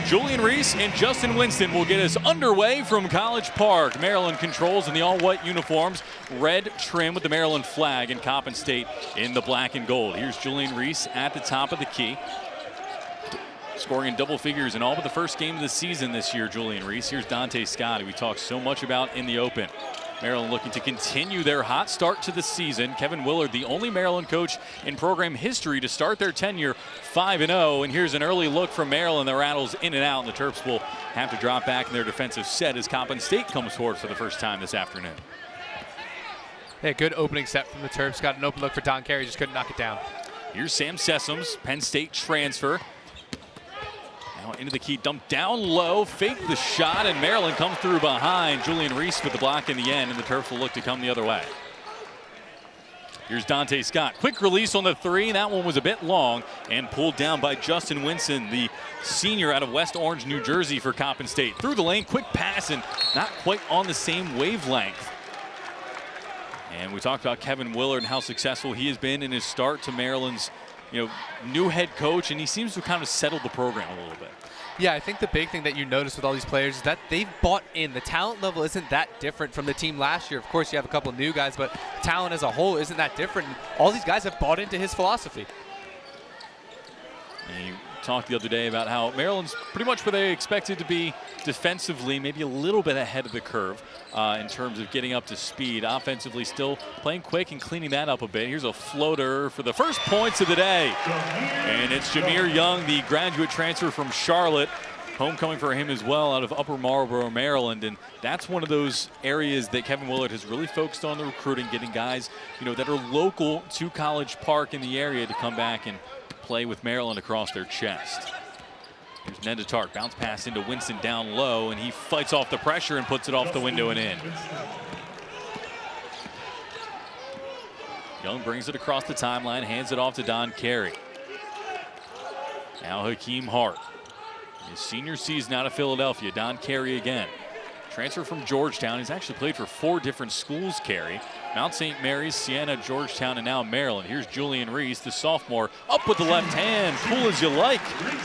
Julian Reese and Justin Winston will get us underway from College Park. Maryland controls in the all-white uniforms, red trim with the Maryland flag, and Coppin State in the black and gold. Here's Julian Reese at the top of the key, scoring in double figures in all but the first game of the season this year, Julian Reese. Here's Dante Scott, who we talked so much about in the Open. Maryland looking to continue their hot start to the season. Kevin Willard, the only Maryland coach in program history to start their tenure 5-0. And here's an early look from Maryland that rattles in and out, and the Terps will have to drop back in their defensive set as Coppin State comes forward for the first time this afternoon. Yeah, good opening set from the Terps. Got an open look for Don Carey, just couldn't knock it down. Here's Sam Sessoms, Penn State transfer. Now into the key, dumped down low, faked the shot, and Maryland comes through behind. Julian Reese with the block in the end, and the Terps will look to come the other way. Here's Dante Scott. Quick release on the three. That one was a bit long and pulled down by Justin Winston, the senior out of West Orange, New Jersey for Coppin State. Through the lane, quick pass, and not quite on the same wavelength. And we talked about Kevin Willard and how successful he has been in his start to Maryland's new head coach, and he seems to have kind of settled the program a little bit. Yeah, I think the big thing that you notice with all these players is that they've bought in. The talent level isn't that different from the team last year. Of course, you have a couple of new guys, but talent as a whole isn't that different. And all these guys have bought into his philosophy. And you talked the other day about how Maryland's pretty much where they expected to be defensively, maybe a little bit ahead of the curve in terms of getting up to speed. Offensively, still playing quick and cleaning that up a bit. Here's a floater for the first points of the day. And it's Jameer Young, the graduate transfer from Charlotte. Homecoming for him as well out of Upper Marlboro, Maryland. And that's one of those areas that Kevin Willard has really focused on the recruiting, getting guys that are local to College Park in the area to come back and play with Maryland across their chest. Here's Nenda Tark, bounce pass into Winston down low, and he fights off the pressure and puts it off the window and in. Young brings it across the timeline, hands it off to Don Carey. Now Hakeem Hart. His senior season out of Philadelphia, Don Carey again. Transfer from Georgetown. He's actually played for 4 different schools, Carey. Mount St. Mary's, Siena, Georgetown, and now Maryland. Here's Julian Reese, the sophomore, up with the left hand, cool as you like.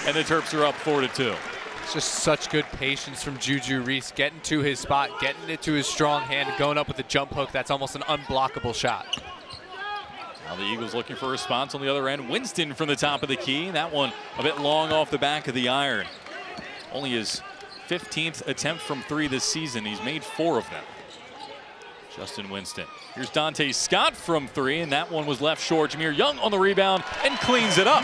And the Terps are up 4-2. It's just such good patience from Juju Reese, getting to his spot, getting it to his strong hand, and going up with a jump hook that's almost an unblockable shot. Now the Eagles looking for a response on the other end. Winston from the top of the key. That one a bit long off the back of the iron. Only his 15th attempt from 3 this season. He's made 4 of them. Justin Winston. Here's Dante Scott from 3, and that one was left short. Jameer Young on the rebound and cleans it up.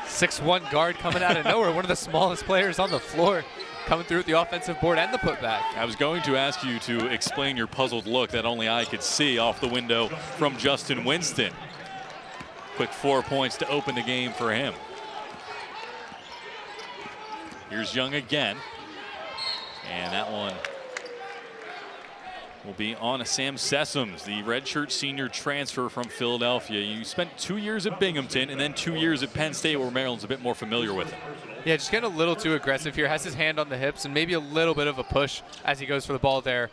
6'1" guard coming out of nowhere. One of the smallest players on the floor, coming through with the offensive board and the putback. I was going to ask you to explain your puzzled look that only I could see off the window from Justin Winston. Quick 4 points to open the game for him. Here's Young again. And that one will be on a Sam Sessoms, the redshirt senior transfer from Philadelphia. You spent 2 years at Binghamton and then 2 years at Penn State, where Maryland's a bit more familiar with him. Yeah, just getting a little too aggressive here. Has his hand on the hips and maybe a little bit of a push as he goes for the ball there.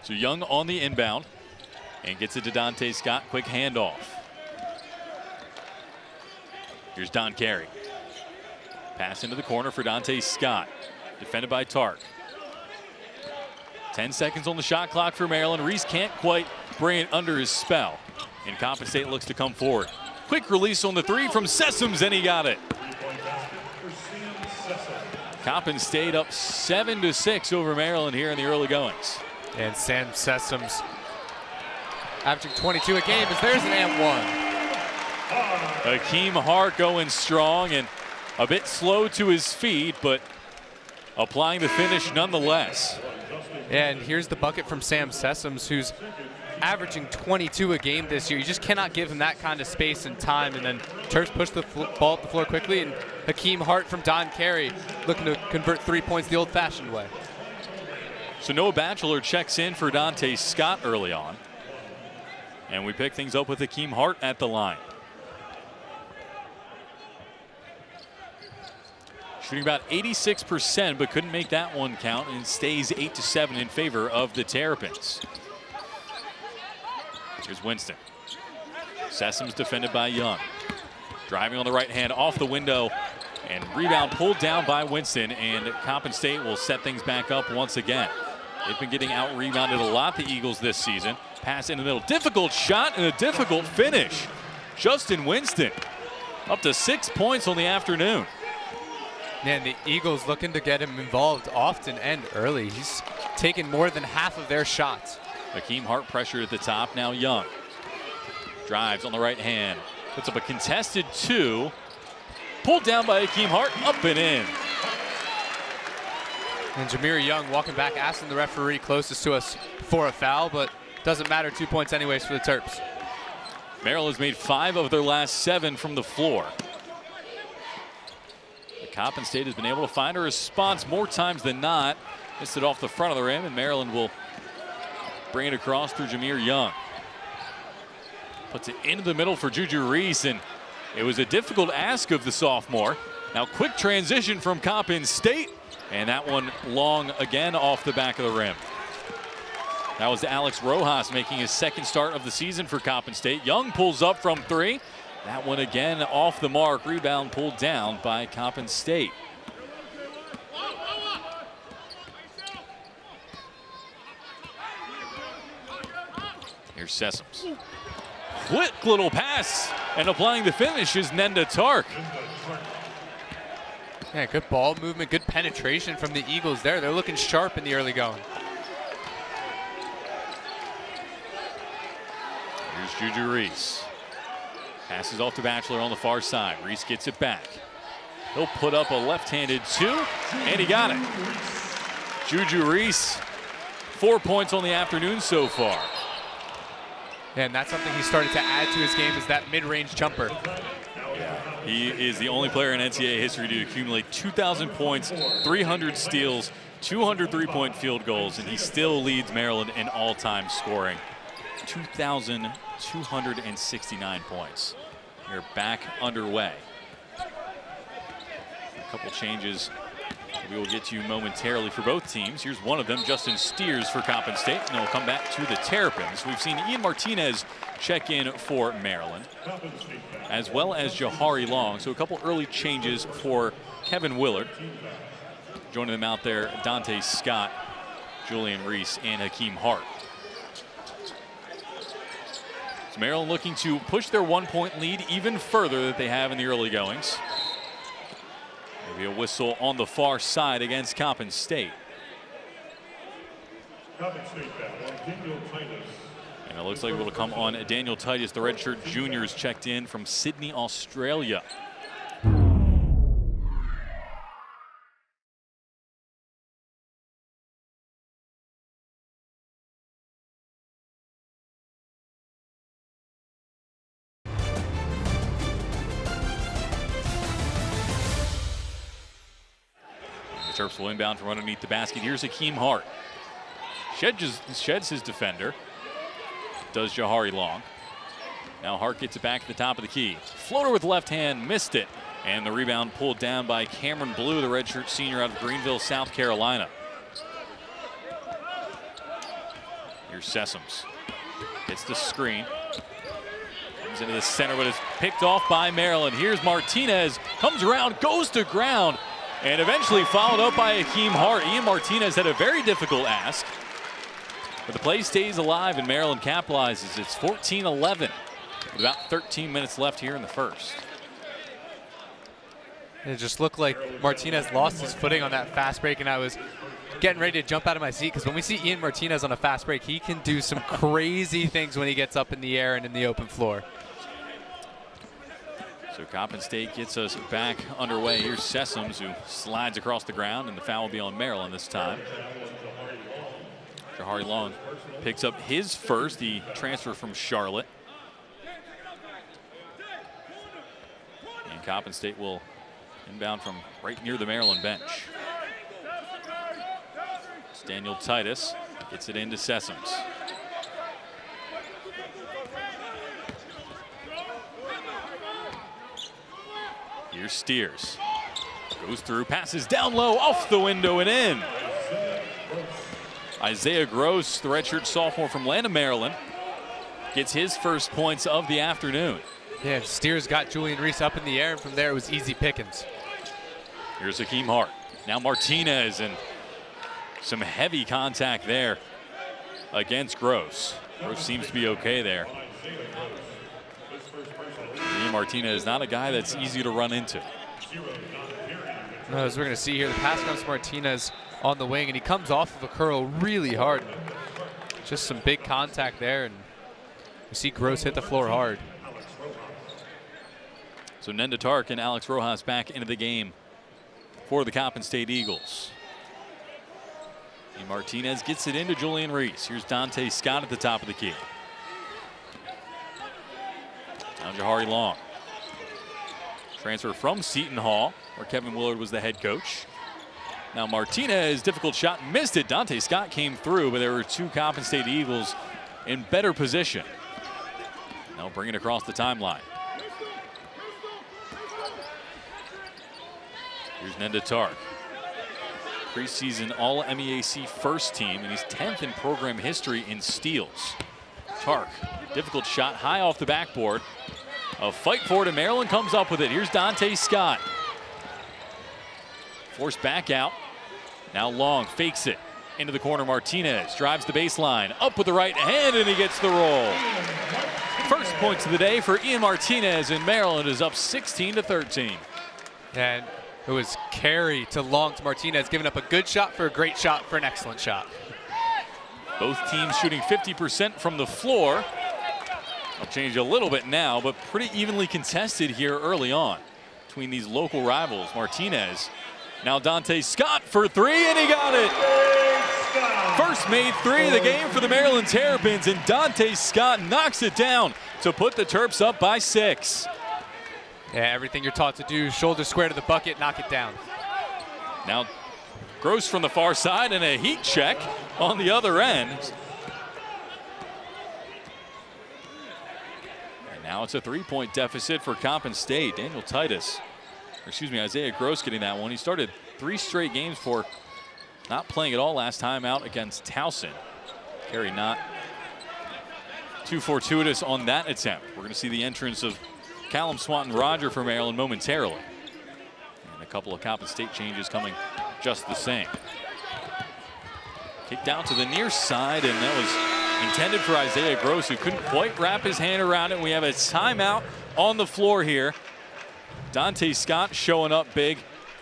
So Young on the inbound and gets it to Dante Scott. Quick handoff. Here's Don Carey. Pass into the corner for Dante Scott. Defended by Tark. 10 seconds on the shot clock for Maryland. Reese can't quite bring it under his spell. And Coppin State looks to come forward. Quick release on the 3 from Sessoms, and he got it. Coppin State up 7-6 over Maryland here in the early goings. And Sam Sessoms averaging 22 a game as there's an and 1. Hakeem Hart going strong and a bit slow to his feet, but applying the finish nonetheless. And here's the bucket from Sam Sessoms, who's averaging 22 a game this year. You just cannot give him that kind of space and time. And then Terps push the ball up the floor quickly, and Hakeem Hart from Don Carey looking to convert 3 points the old-fashioned way. So Noah Batchelor checks in for Dante Scott early on. And we pick things up with Hakeem Hart at the line. Shooting about 86%, but couldn't make that one count, and stays 8-7 in favor of the Terrapins. Here's Winston. Sessoms defended by Young. Driving on the right hand off the window, and rebound pulled down by Winston, and Coppin State will set things back up once again. They've been getting out-rebounded a lot, the Eagles, this season. Pass in the middle. Difficult shot and a difficult finish. Justin Winston up to 6 points on the afternoon. Man, the Eagles looking to get him involved often and early. He's taken more than half of their shots. Hakeem Hart pressured at the top. Now Young drives on the right hand. Puts up a contested 2. Pulled down by Hakeem Hart. Up and in. And Jameer Young walking back, asking the referee closest to us for a foul, but doesn't matter. 2 points anyways for the Terps. Maryland's made 5 of their last 7 from the floor. The Coppin State has been able to find a response more times than not. Missed it off the front of the rim, and Maryland will bring it across through Jameer Young. Puts it into the middle for Juju Reese, and it was a difficult ask of the sophomore. Now quick transition from Coppin State, and that one long again off the back of the rim. That was Alex Rojas making his second start of the season for Coppin State. Young pulls up from 3. That one again off the mark. Rebound pulled down by Coppin State. Here's Sessoms. Quick little pass, and applying the finish is Nenda Tark. Yeah, good ball movement, good penetration from the Eagles there. They're looking sharp in the early going. Here's Juju Reese. Passes off to Batchelor on the far side. Reese gets it back. He'll put up a left-handed 2, and he got it. Juju Reese, 4 points on the afternoon so far. Yeah, and that's something he started to add to his game, is that mid-range jumper. Yeah, he is the only player in NCAA history to accumulate 2,000 points, 300 steals, 200 three-point field goals, and he still leads Maryland in all-time scoring. 2,269 points. We're back underway. A couple changes we will get to momentarily for both teams. Here's one of them, Justin Steers for Coppin State, and we'll come back to the Terrapins. We've seen Ian Martinez check in for Maryland, as well as Jahari Long. So a couple early changes for Kevin Willard. Joining them out there, Dante Scott, Julian Reese, and Hakeem Hart. So Maryland looking to push their 1-point lead even further that they have in the early goings. Maybe a whistle on the far side against Coppin State. And it looks like it will come on Daniel Titus, the redshirt junior, is checked in from Sydney, Australia. Terps will inbound from underneath the basket. Here's Hakeem Hart. Sheds his defender. Does Jahari Long. Now Hart gets it back at the top of the key. Floater with left hand, missed it. And the rebound pulled down by Cameron Blue, the redshirt senior out of Greenville, South Carolina. Here's Sessoms. Gets the screen. Comes into the center, but it's picked off by Maryland. Here's Martinez. Comes around, goes to ground. And eventually followed up by Hakeem Hart. Ian Martinez had a very difficult ask, but the play stays alive and Maryland capitalizes. It's 14-11 with about 13 minutes left here in the first. It just looked like Martinez lost his footing on that fast break, and I was getting ready to jump out of my seat because when we see Ian Martinez on a fast break, he can do some crazy things when he gets up in the air and in the open floor. So Coppin State gets us back underway. Here's Sessoms, who slides across the ground, and the foul will be on Maryland this time. Jahari Long picks up his first, the transfer from Charlotte. And Coppin State will inbound from right near the Maryland bench. It's Daniel Titus gets it into Sessoms. Here's Steers. Goes through, passes down low, off the window and in. Isaiah Gross, the redshirt sophomore from Lanham, Maryland, gets his first points of the afternoon. Yeah, Steers got Julian Reese up in the air, and from there it was easy pickings. Here's Hakeem Hart. Now Martinez, and some heavy contact there against Gross. Gross seems to be okay there. Ian Martinez, not a guy that's easy to run into. No, as we're going to see here, the pass comes to Martinez on the wing, and he comes off of a curl really hard. Just some big contact there, and you see Gross hit the floor hard. So Nenda Tark and Alex Rojas back into the game for the Coppin State Eagles. And Martinez gets it into Julian Reese. Here's Dante Scott at the top of the key. Now Jahari Long. Transfer from Seton Hall, where Kevin Willard was the head coach. Now Martinez, difficult shot, missed it. Dante Scott came through, but there were two Coppin State Eagles in better position. Now bring it across the timeline. Here's Nenda Tark. Preseason All-MEAC first team, and he's 10th in program history in steals. Tark, difficult shot, high off the backboard. A fight for it, and Maryland comes up with it. Here's Dante Scott. Forced back out. Now Long fakes it into the corner. Martinez drives the baseline, up with the right hand, and he gets the roll. First points of the day for Ian Martinez, and Maryland is up 16-13. And it was carry to Long to Martinez, giving up a good shot for a great shot for an excellent shot. Both teams shooting 50% from the floor. I'll change a little bit now, but pretty evenly contested here early on between these local rivals. Martinez, now Dante Scott for three, and he got it. First made three of the game for the Maryland Terrapins, and Dante Scott knocks it down to put the Terps up by 6. Yeah, everything you're taught to do, shoulder square to the bucket, knock it down. Now Gross from the far side, and a heat check on the other end. And now it's a 3-point deficit for Coppin State. Isaiah Gross getting that one. He started 3 straight games for not playing at all last time out against Towson. Carey not too fortuitous on that attempt. We're going to see the entrance of Callum Swanton-Roger for Maryland momentarily. And a couple of Coppin State changes coming just the same. Kicked out to the near side, and that was intended for Isaiah Gross, who couldn't quite wrap his hand around it. We have a timeout on the floor here. Dante Scott showing up big.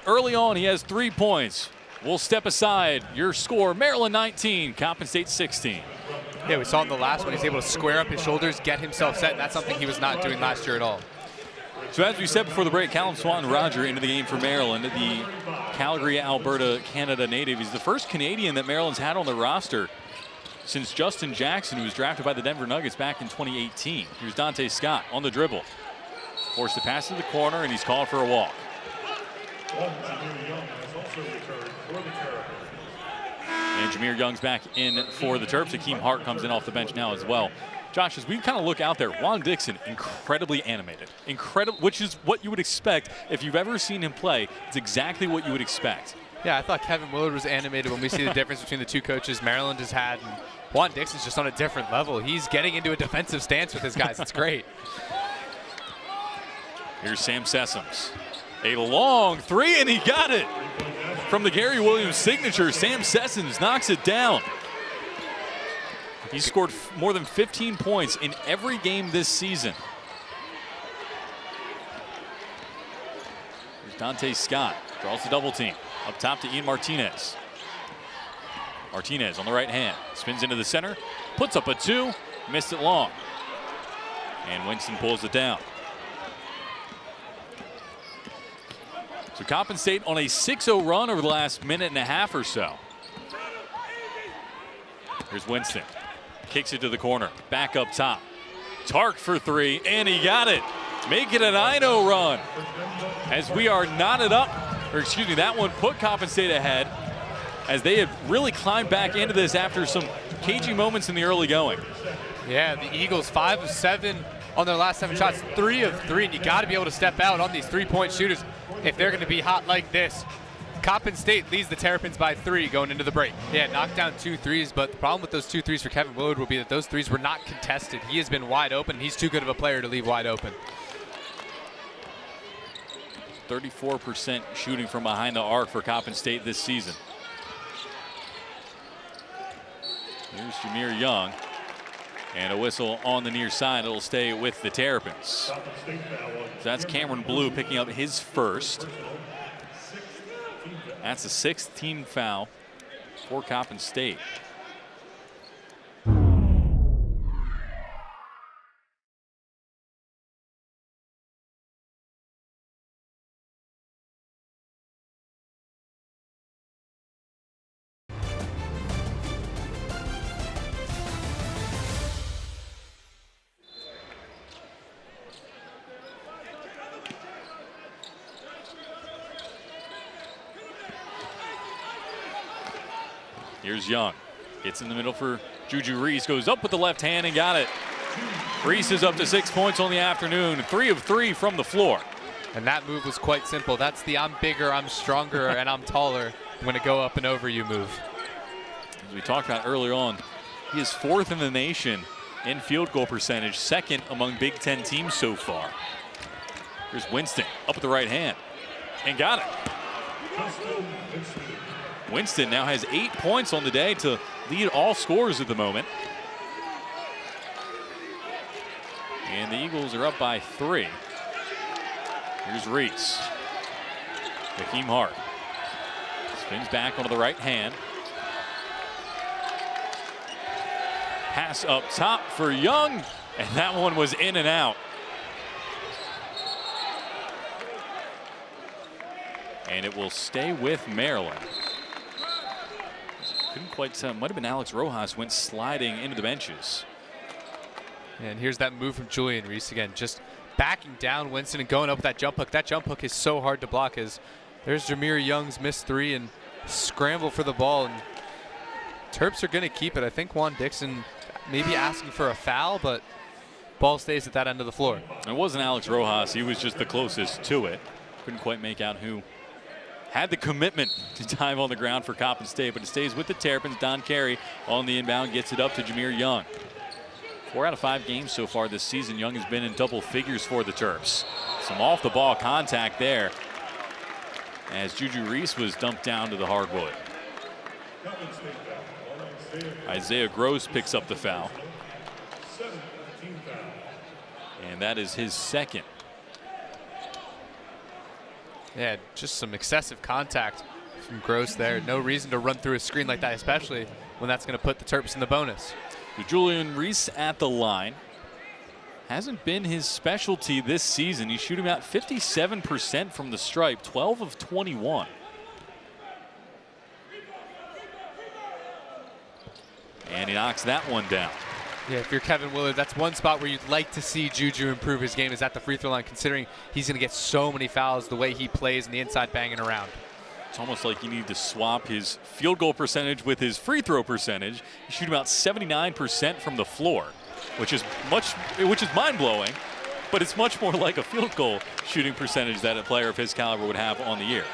Early on, he has 3 points. We'll step aside. Your score, Maryland 19, Coppin State 16. Yeah, we saw in the last one, he's able to square up his shoulders, get himself set, and that's something he was not doing last year at all. So as we said before the break, Callum Swanton-Roger into the game for Maryland, the Calgary, Alberta, Canada native. He's the first Canadian that Maryland's had on the roster since Justin Jackson, who was drafted by the Denver Nuggets back in 2018. Here's Dante Scott on the dribble. Forced to pass to the corner, and he's called for a walk. And Jameer Young's back in for the Terps. Hakeem Hart comes in off the bench now as well. Josh, as we kind of look out there, Juan Dixon, incredibly animated. Incredible, which is what you would expect. If you've ever seen him play, it's exactly what you would expect. Yeah, I thought Kevin Willard was animated when we see the difference between the two coaches Maryland has had. And Juan Dixon's just on a different level. He's getting into a defensive stance with his guys. It's great. Here's Sam Sessoms. A long three, and he got it. From the Gary Williams signature, Sam Sessoms knocks it down. He scored more than 15 points in every game this season. Here's Dante Scott, draws the double team. Up top to Ian Martinez. Martinez on the right hand, spins into the center, puts up a 2, missed it long. And Winston pulls it down. So Coppin State on a 6-0 run over the last minute and a half or so. Here's Winston. Kicks it to the corner. Back up top. Tark for 3, and he got it. Make it a 9-0 run. As we are knotted up, or excuse me, that one put Coppin State ahead as they had really climbed back into this after some cagey moments in the early going. Yeah, the Eagles 5 of 7 on their last 7 shots, 3 of 3, and you got to be able to step out on these 3-point shooters if they're going to be hot like this. Coppin State leads the Terrapins by 3 going into the break. Yeah, knocked down 2 threes, but the problem with those 2 threes for Kevin Willard will be that those threes were not contested. He has been wide open. He's too good of a player to leave wide open. 34% shooting from behind the arc for Coppin State this season. Here's Jameer Young. And a whistle on the near side. It'll stay with the Terrapins. So that's Cameron Blue picking up his first. That's the 6th team foul for Coppin State. Here's Young. Gets in the middle for Juju Reese. Goes up with the left hand and got it. Reese is up to 6 points on the afternoon. 3 of 3 from the floor. And that move was quite simple. That's the I'm bigger, I'm stronger, and I'm taller. I'm going to go up and over you move. As we talked about earlier on, he is 4th in the nation in field goal percentage, 2nd among Big Ten teams so far. Here's Winston up with the right hand and got it. Winston now has 8 points on the day to lead all scorers at the moment. And the Eagles are up by 3. Here's Reese. Hakeem Hart spins back onto the right hand. Pass up top for Young, and that one was in and out. And it will stay with Maryland. Couldn't quite tell. Might have been Alex Rojas went sliding into the benches. And here's that move from Julian Reese again, just backing down Winston and going up with that jump hook. That jump hook is so hard to block as there's Jameer Young's missed 3 and scramble for the ball. And Terps are going to keep it. I think Juan Dixon maybe asking for a foul, but ball stays at that end of the floor. It wasn't Alex Rojas. He was just the closest to it. Couldn't quite make out who had the commitment to dive on the ground for Coppin State, but it stays with the Terrapins. Don Carey on the inbound gets it up to Jameer Young. 4 out of 5 games so far this season. Young has been in double figures for the Terps. Some off the ball contact there as Juju Reese was dumped down to the hardwood. Isaiah Gross picks up the foul. And that is his 2nd. Yeah, just some excessive contact from Gross there. No reason to run through a screen like that, especially when that's going to put the Terps in the bonus. Julian Reese at the line. Hasn't been his specialty this season. He's shooting about 57% from the stripe, 12 of 21. And he knocks that one down. Yeah, if you're Kevin Willard, that's one spot where you'd like to see Juju improve his game is at the free throw line, considering he's going to get so many fouls the way he plays in the inside banging around. It's almost like you need to swap his field goal percentage with his free throw percentage. He's shooting about 79% from the floor, which is mind-blowing, but it's much more like a field goal shooting percentage that a player of his caliber would have on the year.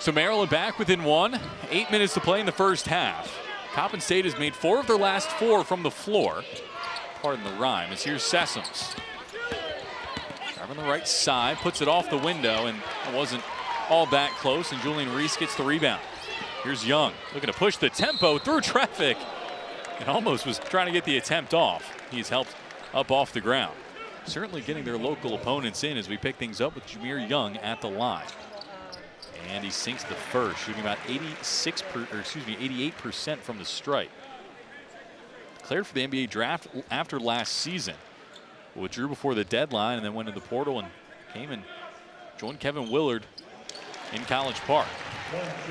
So Maryland back within 1. 8 minutes to play in the first half. Coppin State has made 4 of their last 4 from the floor. Pardon the rhyme. As here's Sessoms. Driving the right side, puts it off the window, and it wasn't all that close, and Julian Reese gets the rebound. Here's Young, looking to push the tempo through traffic, and almost was trying to get the attempt off. He's helped up off the ground. Certainly getting their local opponents in as we pick things up with Jameer Young at the line. And he sinks the first, shooting about 88% from the stripe. Declared for the NBA draft after last season. Withdrew before the deadline and then went to the portal and came and joined Kevin Willard in College Park.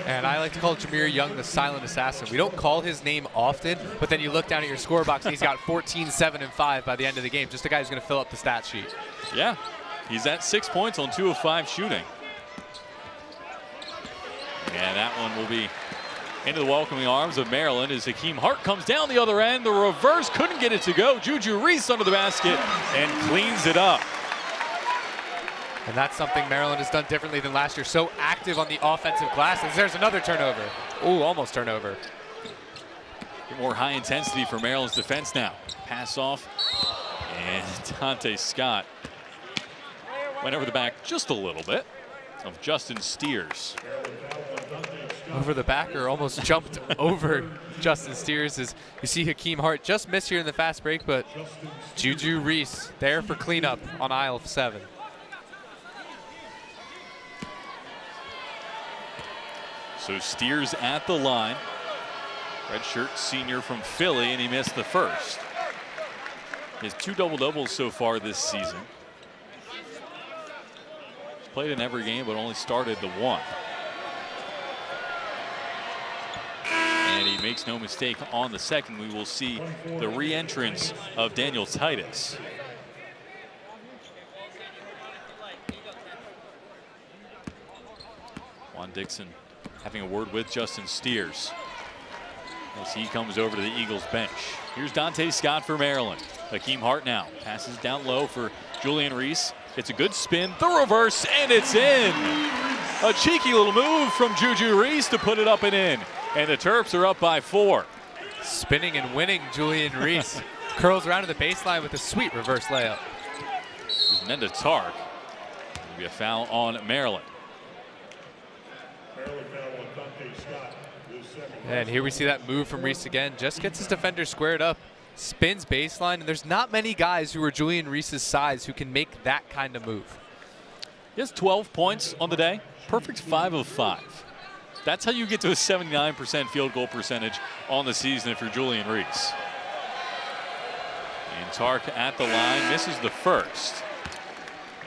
And I like to call Jameer Young the silent assassin. We don't call his name often, but then you look down at your score box and he's got 14, 7, and 5 by the end of the game. Just a guy who's going to fill up the stat sheet. Yeah, he's at 6 points on 2 of 5 shooting. And that one will be into the welcoming arms of Maryland as Hakeem Hart comes down the other end. The reverse couldn't get it to go. Juju Reese under the basket and cleans it up. And that's something Maryland has done differently than last year. So active on the offensive glass. As there's another turnover. Ooh, almost turnover. More high intensity for Maryland's defense now. Pass off. And Dante Scott Went over the back just a little bit of Justin Steers. Over the back, or almost jumped over Justin Steers, as you see Hakeem Hart just missed here in the fast break, but Juju Reese there for cleanup on aisle 7. So Steers at the line. Redshirt senior from Philly, and he missed the first. He has 2 double-doubles so far this season. He's played in every game, but only started the one. And he makes no mistake on the second. We will see the re-entrance of Daniel Titus. Juan Dixon having a word with Justin Steers as he comes over to the Eagles bench. Here's Dante Scott for Maryland. Hakeem Hart now passes down low for Julian Reese. It's a good spin, the reverse, and it's in. A cheeky little move from Juju Reese to put it up and in. And the Terps are up by 4. Spinning and winning Julian Reese. Curls around to the baseline with a sweet reverse layup. There's Nenda Tark. There'll be a foul on Maryland. And here we see that move from Reese again. Just gets his defender squared up, spins baseline, and there's not many guys who are Julian Reese's size who can make that kind of move. He has 12 points on the day. Perfect 5 of 5. That's how you get to a 79% field goal percentage on the season if you're Julian Reese. And Tark at the line misses the first.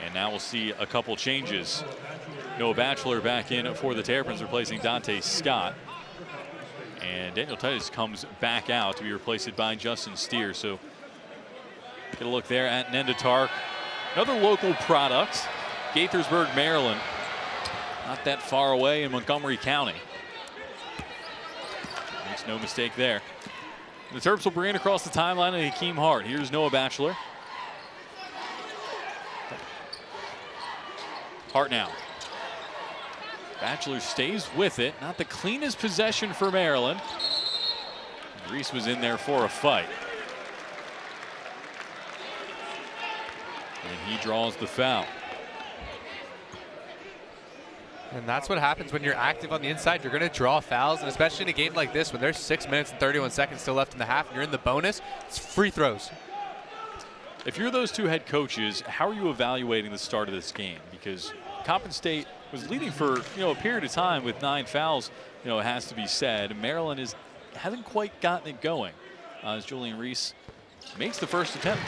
And now we'll see a couple changes. Noah Batchelor back in for the Terrapins, replacing Dante Scott. And Daniel Titus comes back out to be replaced by Justin Steers. So get a look there at Nenda Tark. Another local product, Gaithersburg, Maryland. Not that far away in Montgomery County. Makes no mistake there. The Terps will bring it across the timeline to Hakeem Hart. Here's Noah Batchelor. Hart now. Batchelor stays with it. Not the cleanest possession for Maryland. Reese was in there for a fight. And he draws the foul. And that's what happens when you're active on the inside. You're going to draw fouls, and especially in a game like this when there's 6 minutes and 31 seconds still left in the half and you're in the bonus, it's free throws. If you're those two head coaches, how are you evaluating the start of this game? Because Coppin State was leading for a period of time with 9 fouls. It has to be said. Maryland hasn't quite gotten it going as Julian Reese makes the first attempt.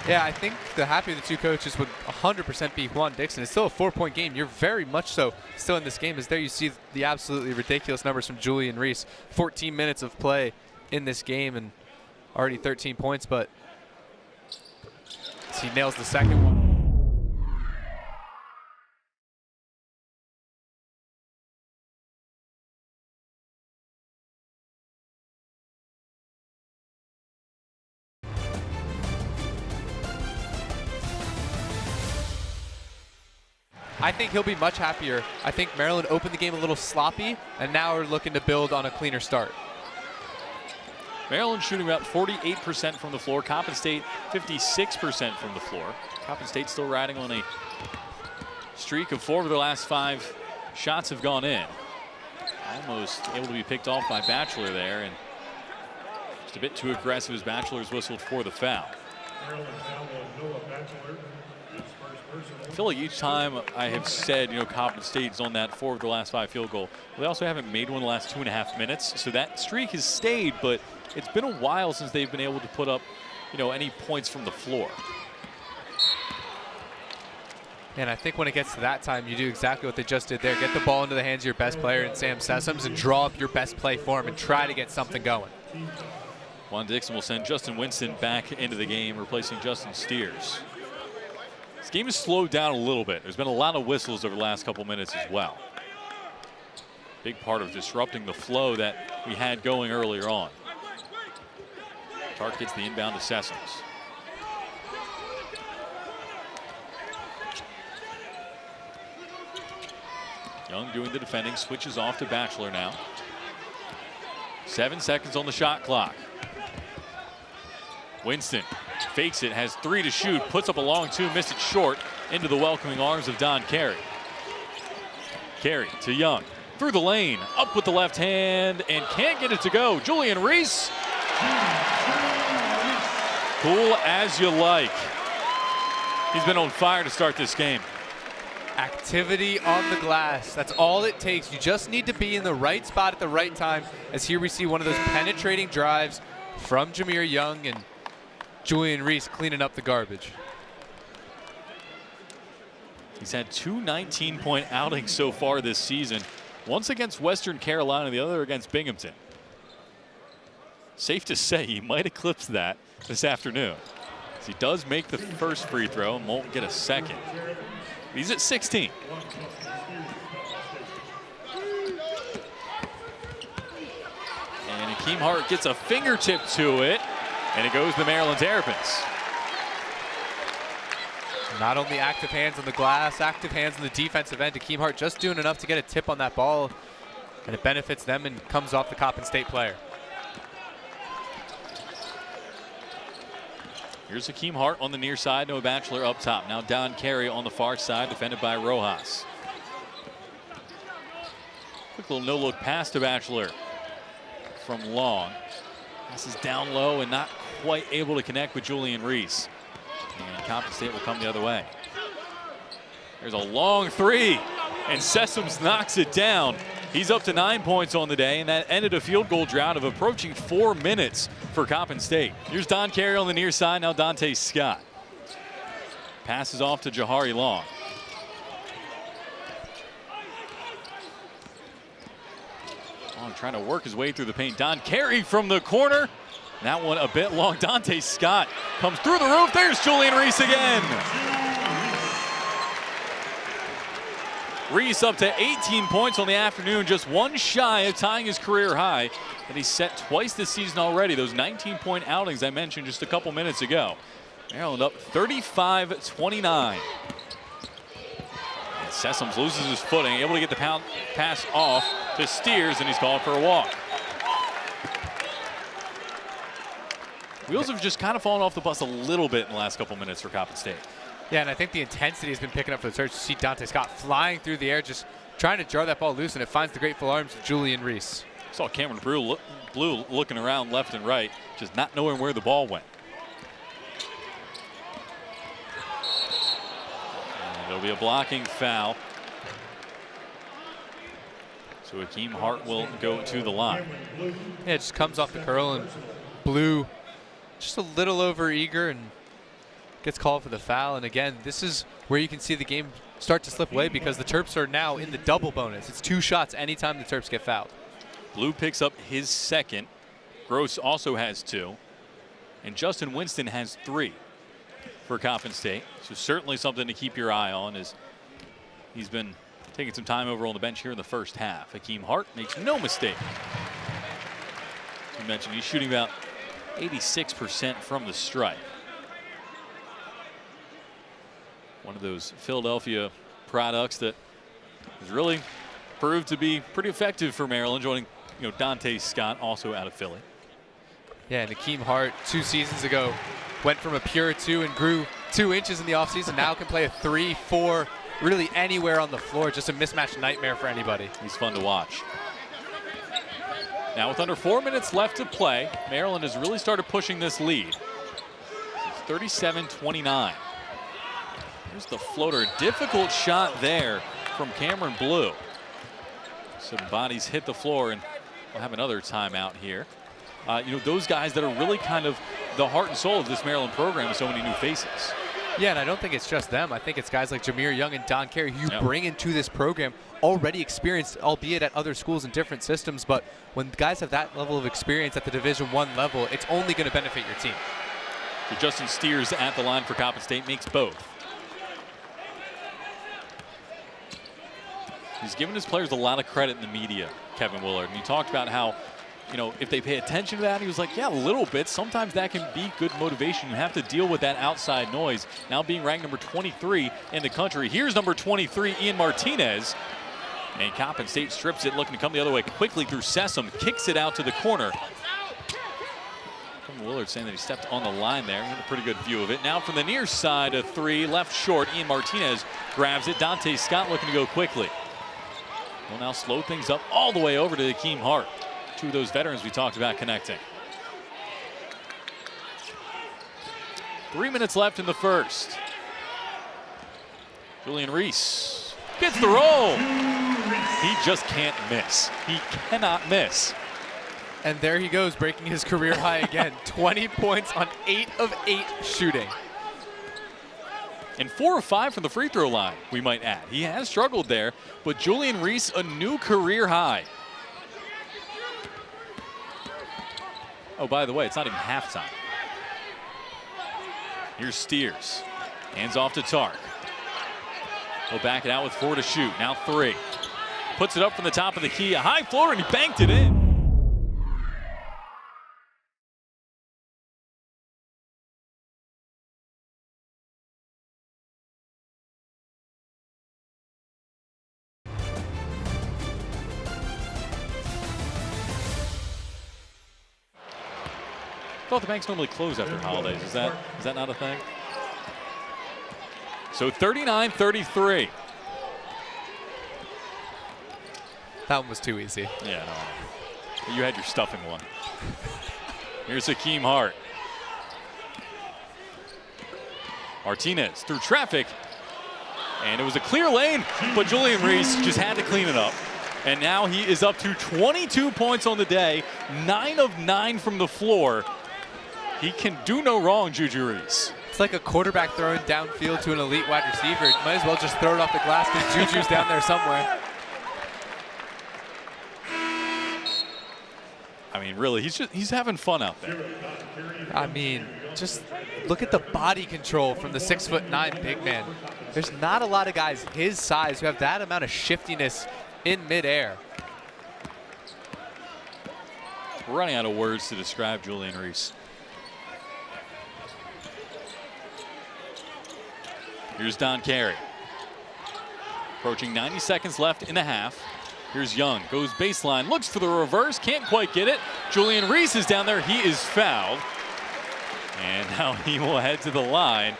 Yeah, I think the happy of the two coaches would 100% be Juan Dixon. It's still a 4-point game. You're very much so still in this game, as there you see the absolutely ridiculous numbers from Julian Reese. 14 minutes of play in this game and already 13 points, but he nails the second one. I think he'll be much happier. I think Maryland opened the game a little sloppy, and now we're looking to build on a cleaner start. Maryland shooting about 48% from the floor. Coppin State 56% from the floor. Coppin State still riding on a streak of 4 of their last 5 shots have gone in. Almost able to be picked off by Batchelor there, and just a bit too aggressive as Batchelor's whistled for the foul. I feel like each time I have said, Coppin State's on that 4 of the last 5 field goal. They also haven't made one in the last 2.5 minutes, so that streak has stayed, but it's been a while since they've been able to put up, any points from the floor. And I think when it gets to that time, you do exactly what they just did there. Get the ball into the hands of your best player in Sam Sessoms and draw up your best play for him and try to get something going. Juan Dixon will send Justin Winston back into the game, replacing Justin Steers. This game has slowed down a little bit. There's been a lot of whistles over the last couple minutes as well. Big part of disrupting the flow that we had going earlier on. Tark gets the inbound to Sessoms. Young doing the defending, switches off to Batchelor now. 7 seconds on the shot clock. Winston fakes it, has 3 to shoot, puts up a long 2, missed it short. into the welcoming arms of Don Carey. Carey to Young. Through the lane, up with the left hand, and can't get it to go. Julian Reese. Cool as you like. He's been on fire to start this game. Activity on the glass. That's all it takes. You just need to be in the right spot at the right time. As here we see one of those penetrating drives from Jameer Young, and Julian Reese cleaning up the garbage. He's had 2 19-point outings so far this season. Once against Western Carolina, the other against Binghamton. Safe to say he might eclipse that this afternoon. As he does make the first free throw and won't get a second. He's at 16. And Hakeem Hart gets a fingertip to it, and it goes to Maryland Terrapins. Not only active hands on the glass, active hands on the defensive end. Hakeem Hart just doing enough to get a tip on that ball, and it benefits them and comes off the Coppin State player. Here's Hakeem Hart on the near side, Noah Batchelor up top. Now Don Carey on the far side, defended by Rojas. Quick little no-look pass to Batchelor from long. Passes down low and not quite able to connect with Julian Reese. And Coppin State will come the other way. There's a long three, and Sessoms knocks it down. He's up to 9 points on the day, and that ended a field goal drought of approaching 4 minutes for Coppin State. Here's Don Carey on the near side, now Dante Scott. Passes off to Jahari Long. Long trying to work his way through the paint. Don Carey from the corner. That one a bit long. Dante Scott comes through the roof. There's Julian Reese again. Reese up to 18 points on the afternoon, just one shy of tying his career high that he's set twice this season already. Those 19-point outings I mentioned just a couple minutes ago. Maryland up 35-29. And Sessoms loses his footing, able to get the pass off to Steers, and he's called for a walk. Wheels have just kind of fallen off the bus a little bit in the last couple minutes for Coppin State. Yeah, and I think the intensity has been picking up for the Terps. You see Dante Scott flying through the air, just trying to jar that ball loose, and it finds the grateful arms of Julian Reese. Saw Cameron Blue looking around left and right, just not knowing where the ball went. And it'll be a blocking foul. So Hakeem Hart will go to the line. Yeah, it just comes off the curl, and Blue just a little over eager and gets called for the foul. And again, this is where you can see the game start to slip away, because the Terps are now in the double bonus. It's 2 shots anytime the Terps get fouled. Blue picks up his second. Gross also has 2. And Justin Winston has 3 for Coppin State. So certainly something to keep your eye on, as he's been taking some time over on the bench here in the first half. Hakeem Hart makes no mistake. You mentioned he's shooting about 86% from the stripe. One of those Philadelphia products that has really proved to be pretty effective for Maryland, joining Dante Scott, also out of Philly. Yeah, and Hakeem Hart 2 seasons ago went from a pure 2 and grew 2 inches in the offseason. Now can play a 3, 4, really anywhere on the floor. Just a mismatch nightmare for anybody. He's fun to watch. Now with under 4 minutes left to play, Maryland has really started pushing this lead. It's 37-29. Here's the floater. Difficult shot there from Cameron Blue. Some bodies hit the floor, and we'll have another timeout here. Those guys that are really kind of the heart and soul of this Maryland program with so many new faces. Yeah, and I don't think it's just them. I think it's guys like Jameer Young and Don Carey who you bring into this program, already experienced, albeit at other schools in different systems. But when guys have that level of experience at the Division I level, it's only going to benefit your team. So Justin Steers at the line for Coppin State makes both. He's given his players a lot of credit in the media, Kevin Willard. And he talked about how, if they pay attention to that, he was like, yeah, a little bit. Sometimes that can be good motivation. You have to deal with that outside noise. Now being ranked number 23 in the country. Here's number 23, Ian Martinez. And Coppin State strips it, looking to come the other way quickly through Sessom. Kicks it out to the corner. Kevin Willard saying that he stepped on the line there. He had a pretty good view of it. Now from the near side, a three, left short. Ian Martinez grabs it. Dante Scott looking to go quickly. Will now slow things up all the way over to Hakeem Hart. Two of those veterans we talked about connecting. 3 minutes left in the first. Julian Reese gets the roll. He just can't miss. He cannot miss. And there he goes, breaking his career high again. 20 points on 8 of 8 shooting. And 4 of 5 from the free throw line, we might add. He has struggled there, but Julian Reese, a new career high. Oh, by the way, it's not even halftime. Here's Steers. Hands off to Tark. He'll back it out with 4 to shoot. Now 3. Puts it up from the top of the key. A high floater, and he banked it in. I thought the banks normally close after holidays. Is that not a thing? So 39-33. That one was too easy. Yeah, no. You had your stuffing one. Here's Hakeem Hart. Martinez through traffic. And it was a clear lane, but Julian Reese just had to clean it up. And now he is up to 22 points on the day, 9 of 9 from the floor. He can do no wrong, Juju Reese. It's like a quarterback throwing downfield to an elite wide receiver. Might as well just throw it off the glass because Juju's down there somewhere. I mean, really, he's having fun out there. I mean, just look at the body control from the 6'9" big man. There's not a lot of guys his size who have that amount of shiftiness in midair. We're running out of words to describe Julian Reese. Here's Don Carey. Approaching 90 seconds left in the half. Here's Young, goes baseline, looks for the reverse, can't quite get it. Julian Reese is down there, he is fouled. And now he will head to the line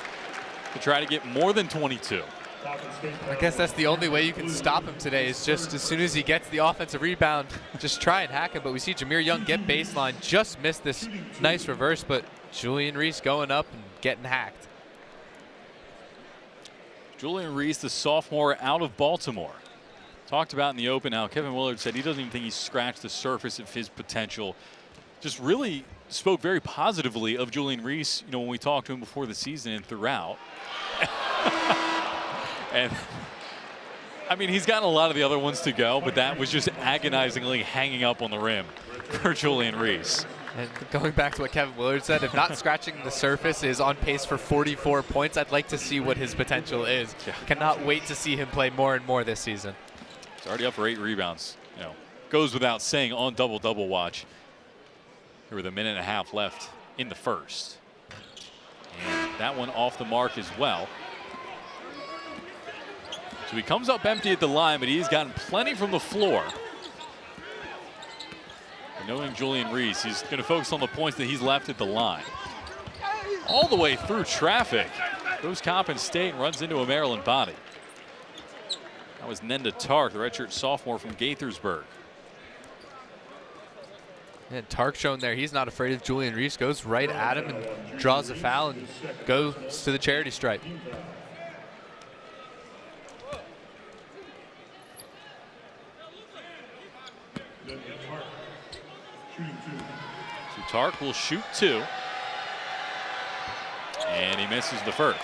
to try to get more than 22. I guess that's the only way you can stop him today is just as soon as he gets the offensive rebound, just try and hack him. But we see Jameer Young get baseline, just missed this nice reverse, but Julian Reese going up and getting hacked. Julian Reese, the sophomore out of Baltimore. Talked about in the open how Kevin Willard said he doesn't even think he's scratched the surface of his potential. Just really spoke very positively of Julian Reese, you know, when we talked to him before the season and throughout. And I mean, he's gotten a lot of the other ones to go, but that was just agonizingly hanging up on the rim for Julian Reese. And going back to what Kevin Willard said, if not scratching the surface is on pace for 44 points, I'd like to see what his potential is. Yeah. Cannot wait to see him play more and more this season. He's already up for 8 rebounds. You know, goes without saying on double-double watch. There was a minute and a half left in the first. And that one off the mark as well. So he comes up empty at the line, but he's gotten plenty from the floor. And knowing Julian Reese, he's going to focus on the points that he's left at the line. All the way through traffic. Goes Coppin State and runs into a Maryland body. That was Nenda Tark, the redshirt sophomore from Gaithersburg. And Tark shown there, he's not afraid of Julian Reese, goes right at him and draws a foul and goes to the charity stripe. So Tark will shoot 2. And he misses the first.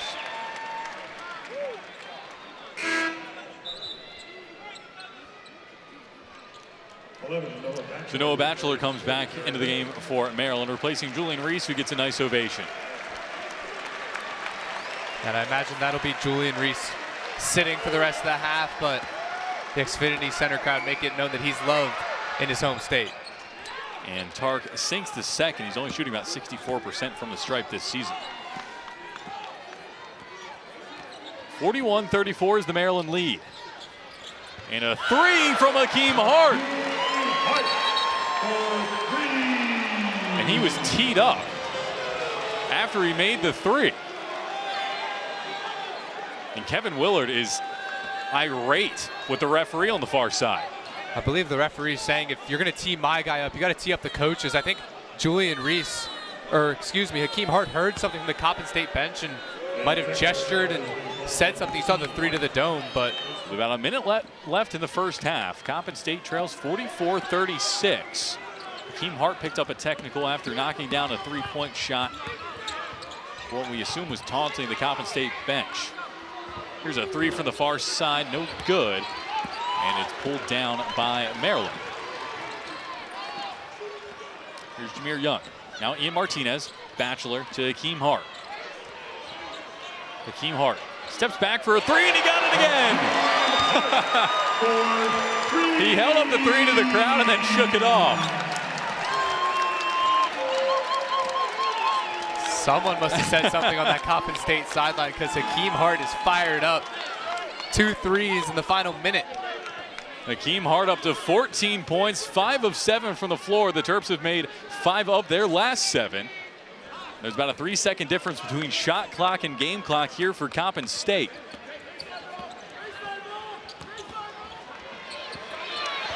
So Noah Batchelor comes back into the game for Maryland, replacing Julian Reese, who gets a nice ovation. And I imagine that'll be Julian Reese sitting for the rest of the half, but the Xfinity Center crowd make it known that he's loved in his home state. And Tark sinks the second. He's only shooting about 64% from the stripe this season. 41-34 is the Maryland lead. And a 3 from Hakeem Hart. And he was teed up. after he made the three. And Kevin Willard is irate with the referee on the far side. I believe the referee is saying if you're going to tee my guy up, you got to tee up the coaches. I think Hakeem Hart heard something from the Coppin State bench and might have gestured and said something. He saw the three to the dome, but with about a minute left in the first half, Coppin State trails 44-36. Hakeem Hart picked up a technical after knocking down a three-point shot. What we assume was taunting the Coppin State bench. Here's a three from the far side, no good. And it's pulled down by Maryland. Here's Jameer Young. Now Ian Martinez, Batchelor to Hakeem Hart. Hakeem Hart steps back for a three, and he got it again. He held up the three to the crowd and then shook it off. Someone must have said something on that Coppin State sideline because Hakeem Hart is fired up. 2 threes in the final minute. Hakeem Hart up to 14 points, 5 of 7 from the floor. The Terps have made 5 of their last 7. There's about a 3-second difference between shot clock and game clock here for Coppin State.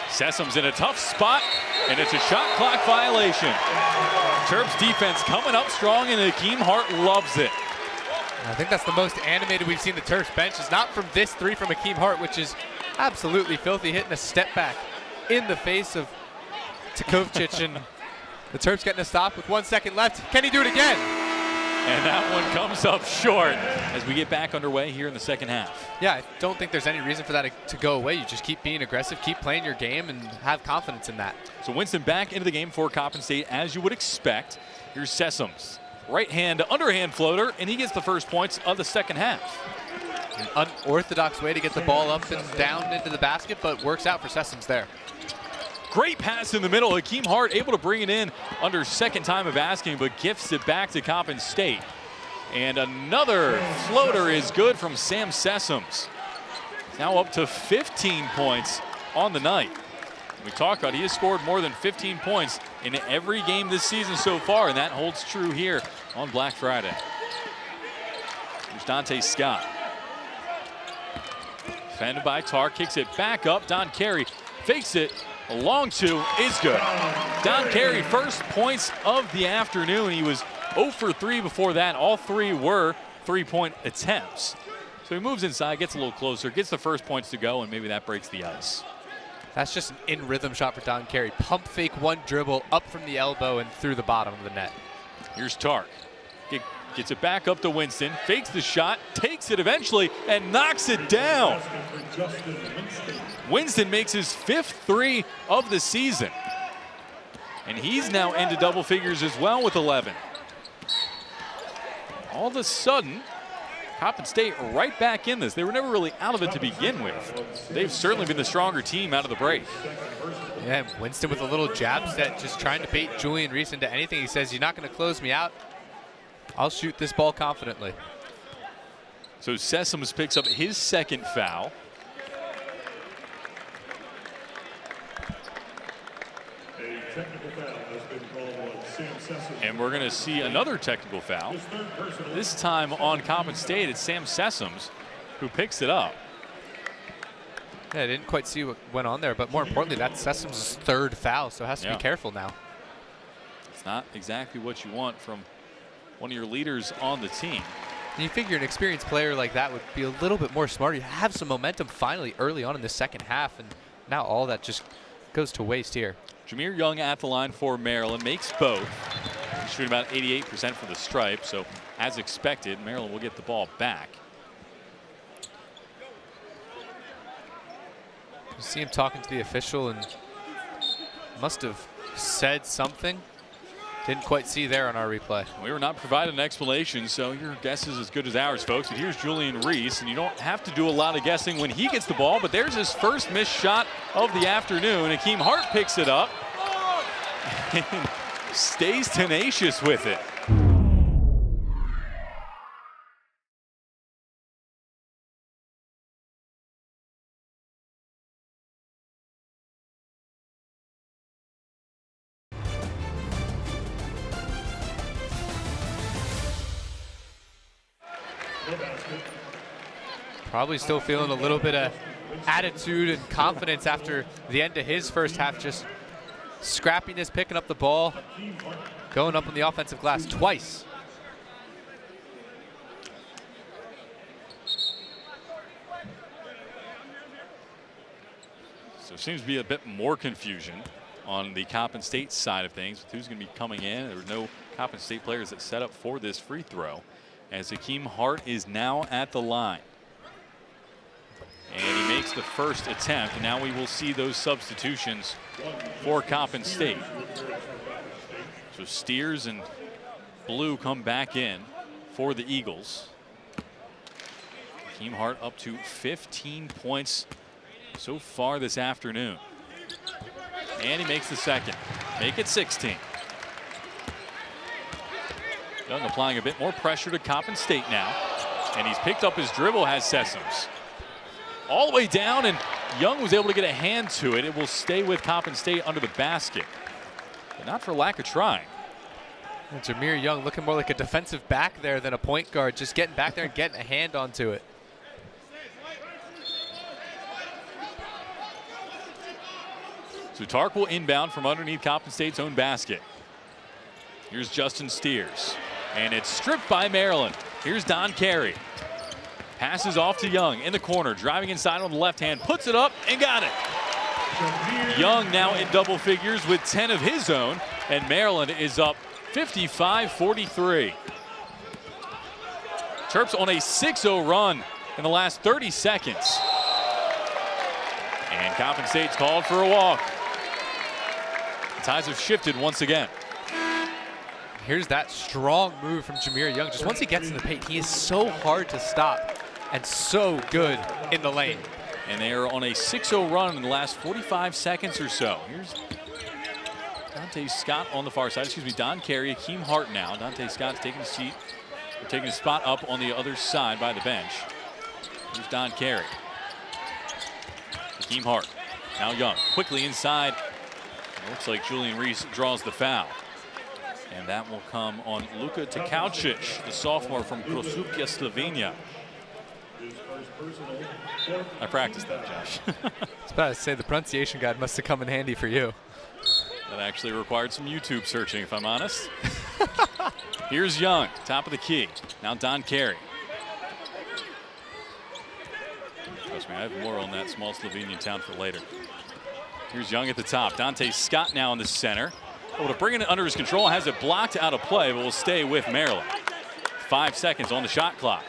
Sessum's in a tough spot, and it's a shot clock violation. Terps defense coming up strong, and Hakeem Hart loves it. I think that's the most animated we've seen the Terps bench. Is not from this three from Hakeem Hart, which is absolutely filthy, hitting a step back in the face of Tkovcic, and the Terps getting a stop with 1 second left. Can he do it again? And that one comes up short as we get back underway here in the second half. Yeah, I don't think there's any reason for that to go away. You just keep being aggressive, keep playing your game, and have confidence in that. So Winston back into the game for Coppin State, as you would expect. Here's Sessums. Right hand, underhand floater, and he gets the first points of the second half. An unorthodox way to get the ball up and down into the basket, but works out for Sessums there. Great pass in the middle. Hakeem Hart able to bring it in under second time of asking, but gifts it back to Coppin State. And another floater is good from Sam Sessums. Now up to 15 points on the night. We talked about he has scored more than 15 points in every game this season so far, and that holds true here on Black Friday. Here's Dante Scott. Defended by Tar, kicks it back up. Don Carey fakes it. A long two is good. Don Carey, first points of the afternoon. He was 0 for 3 before that. All 3 were three-point attempts. So he moves inside, gets a little closer, gets the first points to go, and maybe that breaks the ice. That's just an in-rhythm shot for Don Carey. Pump fake, one dribble, up from the elbow and through the bottom of the net. Here's Tark. Gets it back up to Winston, fakes the shot, takes it eventually, and knocks it down. Winston makes his 5th 3 of the season. And he's now into double figures as well with 11. All of a sudden, Coppin State right back in this. They were never really out of it to begin with. They've certainly been the stronger team out of the break. Yeah, Winston with a little jab set, just trying to bait Julian Reese into anything. He says, you're not going to close me out. I'll shoot this ball confidently. So Sessums picks up his 2nd foul. And we're going to see another technical foul. This time on Coppin State, it's Sam Sessums who picks it up. Yeah, I didn't quite see what went on there, but more importantly, that's Sessums' 3rd foul, so has to be careful now. It's not exactly what you want from one of your leaders on the team. And you figure an experienced player like that would be a little bit more smart. You have some momentum finally early on in the second half, and now all that just goes to waste here. Jameer Young at the line for Maryland, makes both. He's shooting about 88% for the stripe, so as expected, Maryland will get the ball back. You see him talking to the official and must have said something. Didn't quite see there on our replay. We were not provided an explanation, so your guess is as good as ours, folks. But here's Julian Reese, and you don't have to do a lot of guessing when he gets the ball, but there's his first missed shot of the afternoon. Hakeem Hart picks it up and stays tenacious with it. Probably still feeling a little bit of attitude and confidence after the end of his first half. Just scrappiness, picking up the ball, going up on the offensive glass twice. So there seems to be a bit more confusion on the Coppin State side of things with who's going to be coming in. There were no Coppin State players that set up for this free throw, as Hakeem Hart is now at the line. And he makes the first attempt, and now we will see those substitutions for Coppin State. So Steers and Blue come back in for the Eagles. Hakeem Hart up to 15 points so far this afternoon. And he makes the second. Make it 16. Young applying a bit more pressure to Coppin State now. And he's picked up his dribble, has Sessoms. All the way down, and Young was able to get a hand to it. It will stay with Coppin State under the basket, but not for lack of trying. And Jameer Young looking more like a defensive back there than a point guard, just getting back there and getting a hand onto it. So Tark will inbound from underneath Coppin State's own basket. Here's Justin Steers, and it's stripped by Maryland. Here's Don Carey. Passes off to Young in the corner, driving inside on the left hand, puts it up and got it. Young now in double figures with 10 of his own, and Maryland is up 55-43. Terps on a 6-0 run in the last 30 seconds. And Coppin State's called for a walk. The ties have shifted once again. Here's that strong move from Jameer Young. Just once he gets in the paint, he is so hard to stop and so good in the lane. And they are on a 6-0 run in the last 45 seconds or so. Here's Dante Scott on the far side. Excuse me, Don Carey, Hakeem Hart now. Dante Scott's taking a seat, or taking a spot up on the other side by the bench. Here's Don Carey. Hakeem Hart. Now Young, quickly inside. It looks like Julian Reese draws the foul. And that will come on Luka Tokaučić, the sophomore from Krosukia, Slovenia. I practiced that, Josh. I was about to say the pronunciation guide must have come in handy for you. That actually required some YouTube searching, if I'm honest. Here's Young, top of the key. Now Don Carey. Trust me, I have more on that small Slovenian town for later. Here's Young at the top. Dante Scott now in the center. Able to bring it under his control, has it blocked out of play, but will stay with Maryland. 5 seconds on the shot clock.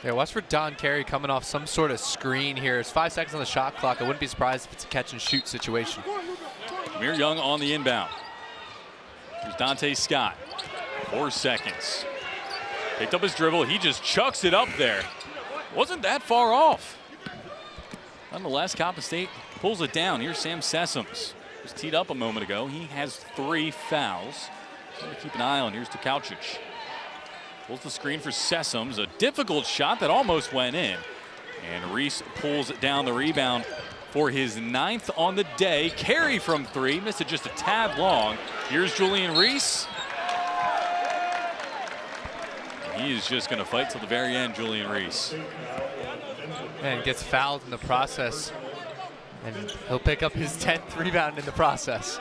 Yeah, watch for Don Carey coming off some sort of screen here. It's 5 seconds on the shot clock. I wouldn't be surprised if it's a catch and shoot situation. Jameer Young on the inbound. Here's Dante Scott. 4 seconds. Picked up his dribble. He just chucks it up there. Wasn't that far off. Nonetheless, Coppin State pulls it down. Here's Sam Sessoms. Was teed up a moment ago. He has 3 fouls. Something to keep an eye on. Here's Tokaučić. Pulls the screen for Sessoms. A difficult shot that almost went in. And Reese pulls down the rebound for his 9th on the day. Carey from 3. Missed it just a tad long. Here's Julian Reese. And he is just going to fight till the very end, Julian Reese. And gets fouled in the process. And he'll pick up his 10th rebound in the process.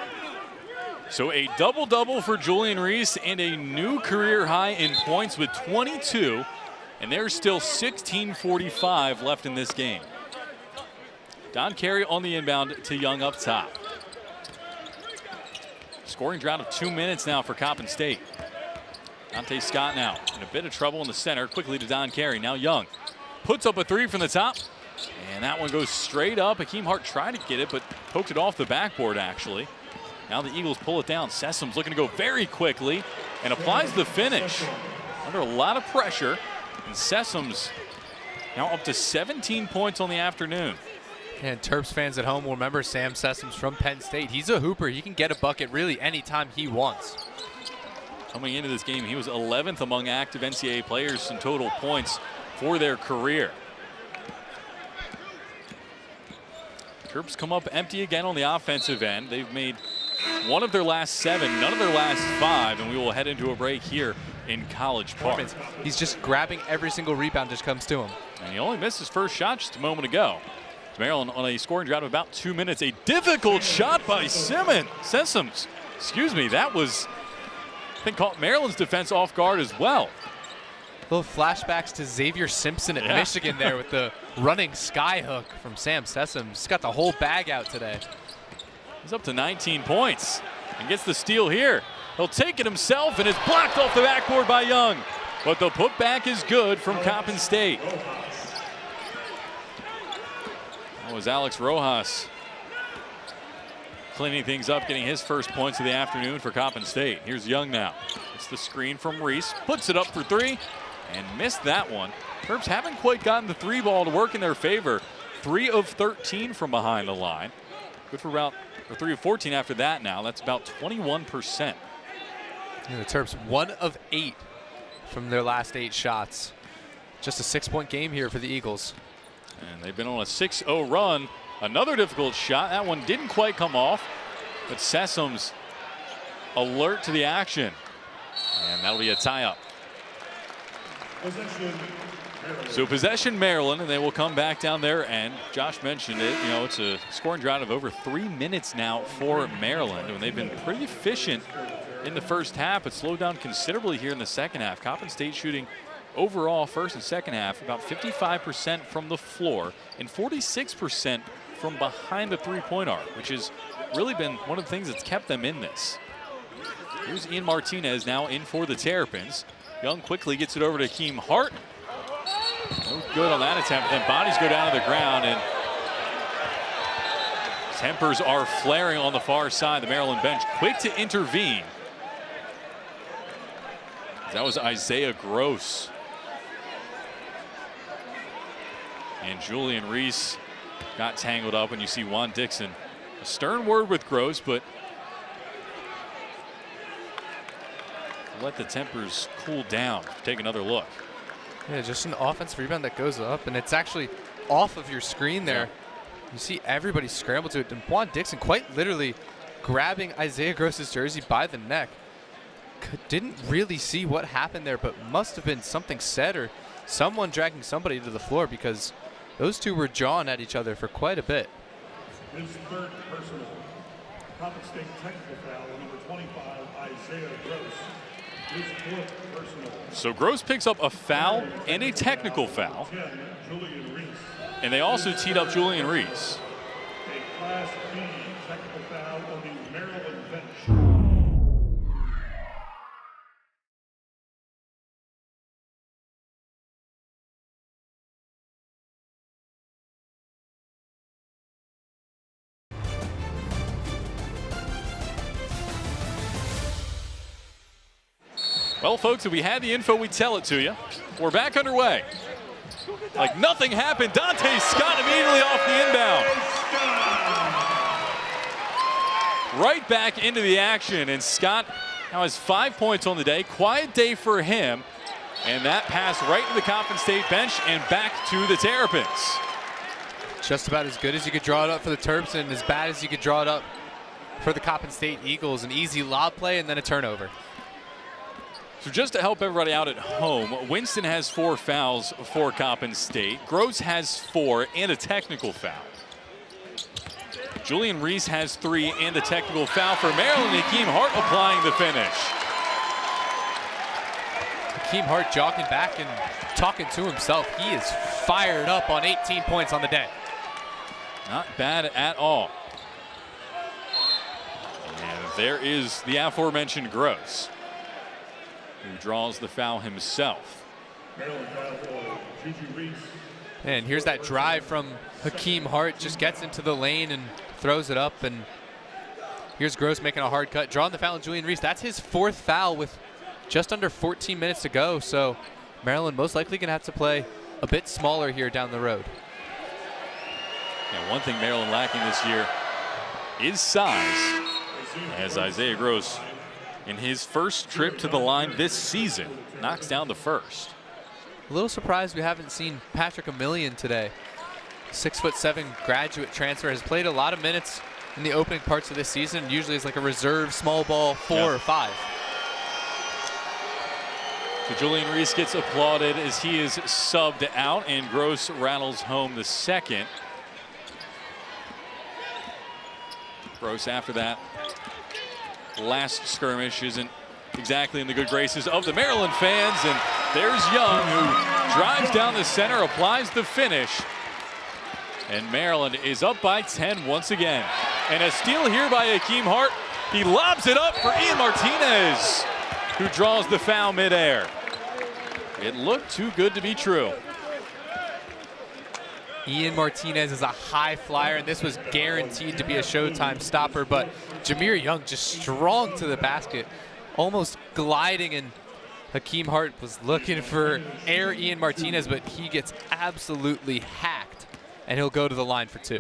So a double-double for Julian Reese and a new career high in points with 22. And there's still 16:45 left in this game. Don Carey on the inbound to Young up top. Scoring drought of 2 minutes now for Coppin State. Dante Scott now in a bit of trouble in the center. Quickly to Don Carey. Now Young puts up a 3 from the top. And that one goes straight up. Hakeem Hart tried to get it, but poked it off the backboard, actually. Now the Eagles pull it down. Sessoms looking to go very quickly and applies the finish. Under a lot of pressure. And Sessoms now up to 17 points on the afternoon. And Terps fans at home will remember Sam Sessoms from Penn State. He's a hooper. He can get a bucket really anytime he wants. Coming into this game, he was 11th among active NCAA players in total points for their career. Terps come up empty again on the offensive end. They've made 1 of their last 7, none of their last 5, and we will head into a break here in College Park. He's just grabbing every single rebound that comes to him. And he only missed his first shot just a moment ago. Maryland on a scoring drought of about 2 minutes. A difficult shot by Sessoms. Excuse me, that was, I think, caught Maryland's defense off guard as well. Little flashbacks to Xavier Simpson at Michigan there with the running sky hook from Sam Sessoms. He's got the whole bag out today. He's up to 19 points and gets the steal here. He'll take it himself, and it's blocked off the backboard by Young. But the putback is good from Coppin State. That was Alex Rojas cleaning things up, getting his first points of the afternoon for Coppin State. Here's Young now. It's the screen from Reese. Puts it up for three and missed that one. Terps haven't quite gotten the three ball to work in their favor. 3 of 13 from behind the line. Good for about, or 3 of 14 after that now. That's about 21%. The Terps 1 of 8 from their last 8 shots. Just a 6-point game here for the Eagles. And they've been on a 6-0 run. Another difficult shot. That one didn't quite come off, but Sessoms alert to the action. And that'll be a tie-up. So possession Maryland, and they will come back down there. And Josh mentioned it, you know, it's a scoring drought of over 3 minutes now for Maryland. And they've been pretty efficient in the first half, but slowed down considerably here in the second half. Coppin State shooting overall first and second half about 55% from the floor and 46% from behind the three-point arc, which has really been one of the things that's kept them in this. Here's Ian Martinez now in for the Terrapins. Young quickly gets it over to Hakeem Hart. No good on that attempt. Then bodies go down to the ground, and tempers are flaring on the far side. The Maryland bench quick to intervene. That was Isaiah Gross. And Julian Reese got tangled up, and you see Juan Dixon. A stern word with Gross, but let the tempers cool down. Take another look. Yeah, just an offensive rebound that goes up, and it's actually off of your screen there. Yeah. You see everybody scramble to it. And Juan Dixon quite literally grabbing Isaiah Gross's jersey by the neck. Didn't really see what happened there, but must have been something said or someone dragging somebody to the floor, because those two were jawing at each other for quite a bit. His third personal. Coppin State technical foul, number 25, Isaiah Gross. His fourth personal. So Gross picks up a foul and a technical foul. 10, Julian Reese. And they also teed up Julian Reese. A Class B technical foul on the Maryland bench. Well, folks, if we had the info, we'd tell it to you. We're back underway. Like nothing happened. Dante Scott immediately off the inbound. Right back into the action, and Scott now has 5 points on the day. Quiet day for him. And that pass right to the Coppin State bench and back to the Terrapins. Just about as good as you could draw it up for the Terps, and as bad as you could draw it up for the Coppin State Eagles. An easy lob play and then a turnover. So just to help everybody out at home, Winston has 4 fouls for Coppin State. Gross has 4 and a technical foul. Julian Reese has 3 and a technical foul for Maryland. Hakeem Hart applying the finish. Hakeem Hart jogging back and talking to himself. He is fired up on 18 points on the day. Not bad at all. And there is the aforementioned Gross, who draws the foul himself. And here's that drive from Hakeem Hart. Just gets into the lane and throws it up. And here's Gross making a hard cut. Drawing the foul on Julian Reese. That's his 4th foul with just under 14 minutes to go. So Maryland most likely going to have to play a bit smaller here down the road. Yeah, one thing Maryland lacking this year is size, as Isaiah Gross, in his first trip to the line this season, knocks down the first. A little surprised we haven't seen Patrick Emilian today. 6'7" graduate transfer, has played a lot of minutes in the opening parts of this season. Usually is like a reserve small ball 4 or 5. So Julian Reese gets applauded as he is subbed out, and Gross rattles home the second. Gross, after that last skirmish, isn't exactly in the good graces of the Maryland fans, and there's Young, who drives down the center, applies the finish, and Maryland is up by 10 once again. And a steal here by Hakeem Hart. He lobs it up for Ian Martinez, who draws the foul midair. It looked too good to be true. Ian Martinez is a high flyer, and this was guaranteed to be a Showtime stopper, but Jameer Young just strong to the basket, almost gliding, and Hakeem Hart was looking for air Ian Martinez, but he gets absolutely hacked, and he'll go to the line for 2.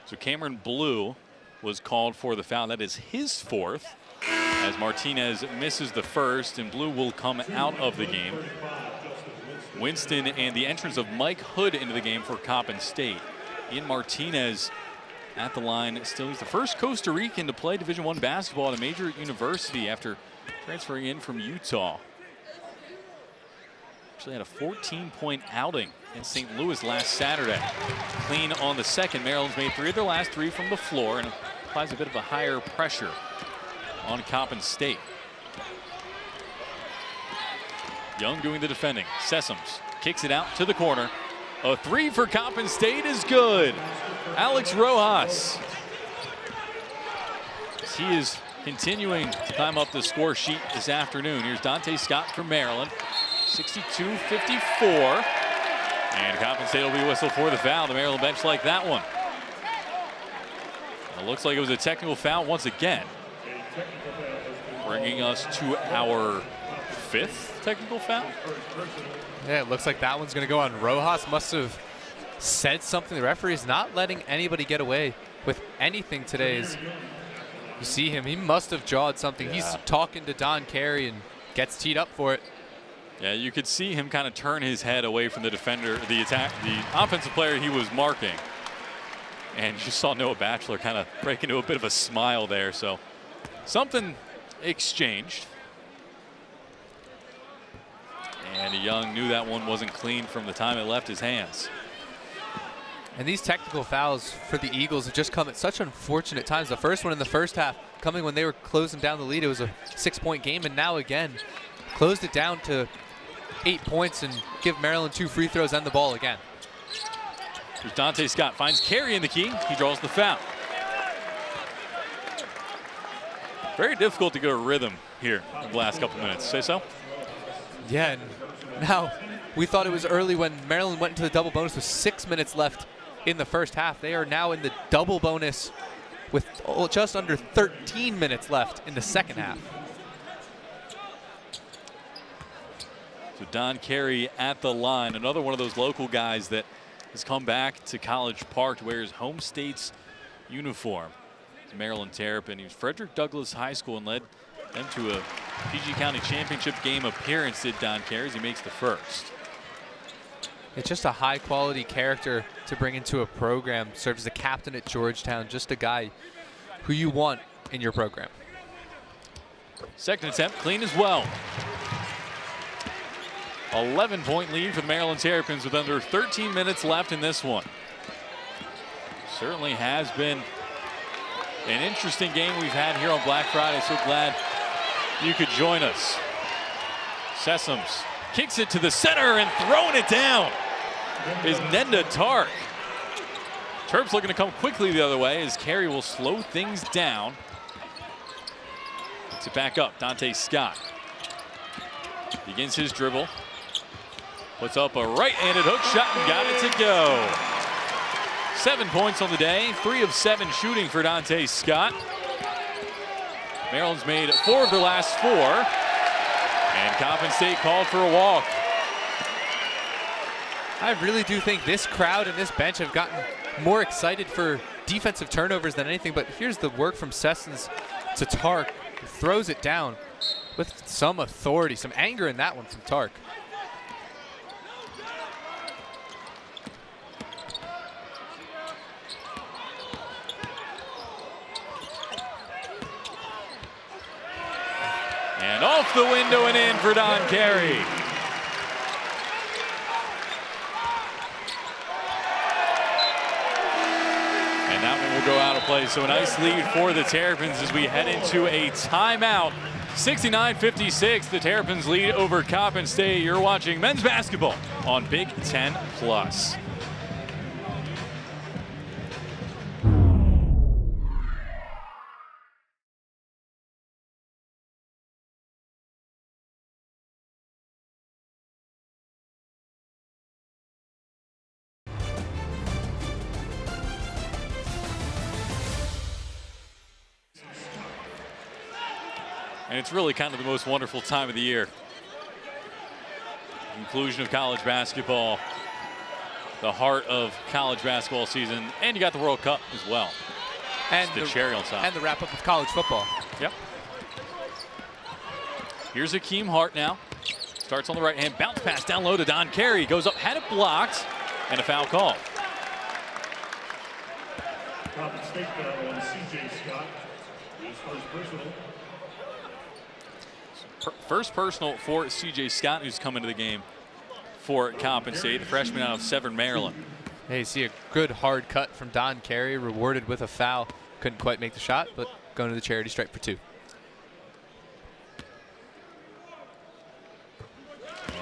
So Cameron Blue was called for the foul. That is his fourth, as Martinez misses the first, and Blue will come out of the game. Winston and the entrance of Mike Hood into the game for Coppin State. Ian Martinez at the line still. He's the first Costa Rican to play Division I basketball at a major university after transferring in from Utah. Actually had a 14-point outing in St. Louis last Saturday. Clean on the second. Maryland's made 3 of their last 3 from the floor and applies a bit of a higher pressure on Coppin State. Young doing the defending. Sessoms kicks it out to the corner. A 3 for Coppin State is good. Alex Rojas. He is continuing to climb up the score sheet this afternoon. Here's Dante Scott from Maryland. 62-54. And Coppin State will be whistled for the foul. The Maryland bench like that one. It looks like it was a technical foul once again. Bringing us to our 5th technical foul. Yeah, it looks like that one's going to go on Rojas. Must have said something. The referee's not letting anybody get away with anything today. As you see him, he must have jawed something. Yeah. He's talking to Don Carey and gets teed up for it. Yeah, you could see him kind of turn his head away from the defender, the offensive player he was marking. And you saw Noah Batchelor kind of break into a bit of a smile there. So something exchanged. And Young knew that one wasn't clean from the time it left his hands. And these technical fouls for the Eagles have just come at such unfortunate times. The first one in the first half coming when they were closing down the lead. It was a 6-point game, and now again closed it down to 8 points and give Maryland 2 free throws and the ball again. Here's Dante Scott, finds Carey in the key. He draws the foul. Very difficult to get a rhythm here in the last couple minutes. Say so? Yeah, and now we thought it was early when Maryland went into the double bonus with 6 minutes left in the first half. They are now in the double bonus with just under 13 minutes left in the second half. So Don Carey at the line, another one of those local guys that has come back to College Park to wear his home state's uniform. It's Maryland Terrapin. He was Frederick Douglass High School and led them to a PG County Championship game appearance, did Don Carey, as he makes the first. It's just a high-quality character to bring into a program. Serves as a captain at Georgetown, just a guy who you want in your program. Second attempt, clean as well. 11-point lead for the Maryland Terrapins with under 13 minutes left in this one. Certainly has been an interesting game we've had here on Black Friday. So glad you could join us. Sessoms kicks it to the center, and throwing it down is Nenda Tark. Terps looking to come quickly the other way as Carey will slow things down. Picks it back up, Dante Scott. Begins his dribble. Puts up a right-handed hook shot and got it to go. 7 points on the day, 3 of 7 shooting for Dante Scott. Maryland's made 4 of their last 4. And Coppin State called for a walk. I really do think this crowd and this bench have gotten more excited for defensive turnovers than anything, but here's the work from Sessoms to Tark, who throws it down with some authority, some anger in that one from Tark. And off the window and in for Don Carey. And that one will go out of play. So a nice lead for the Terrapins as we head into a timeout. 69-56, the Terrapins lead over Coppin State. You're watching men's basketball on Big Ten Plus. And it's really kind of the most wonderful time of the year. Conclusion of college basketball, the heart of college basketball season, and you got the World Cup as well. And the cherry on top. And the wrap up of college football. Yep. Here's Hakeem Hart now. Starts on the right hand, bounce pass down low to Don Carey. Goes up, had it blocked, and a foul call. Coppin State foul on C.J. Scott. His first personal. First personal for C.J. Scott, who's come into the game for Coppin State, the freshman out of Severn, Maryland. Hey, you see a good hard cut from Don Carey, rewarded with a foul. Couldn't quite make the shot, but going to the charity stripe for 2.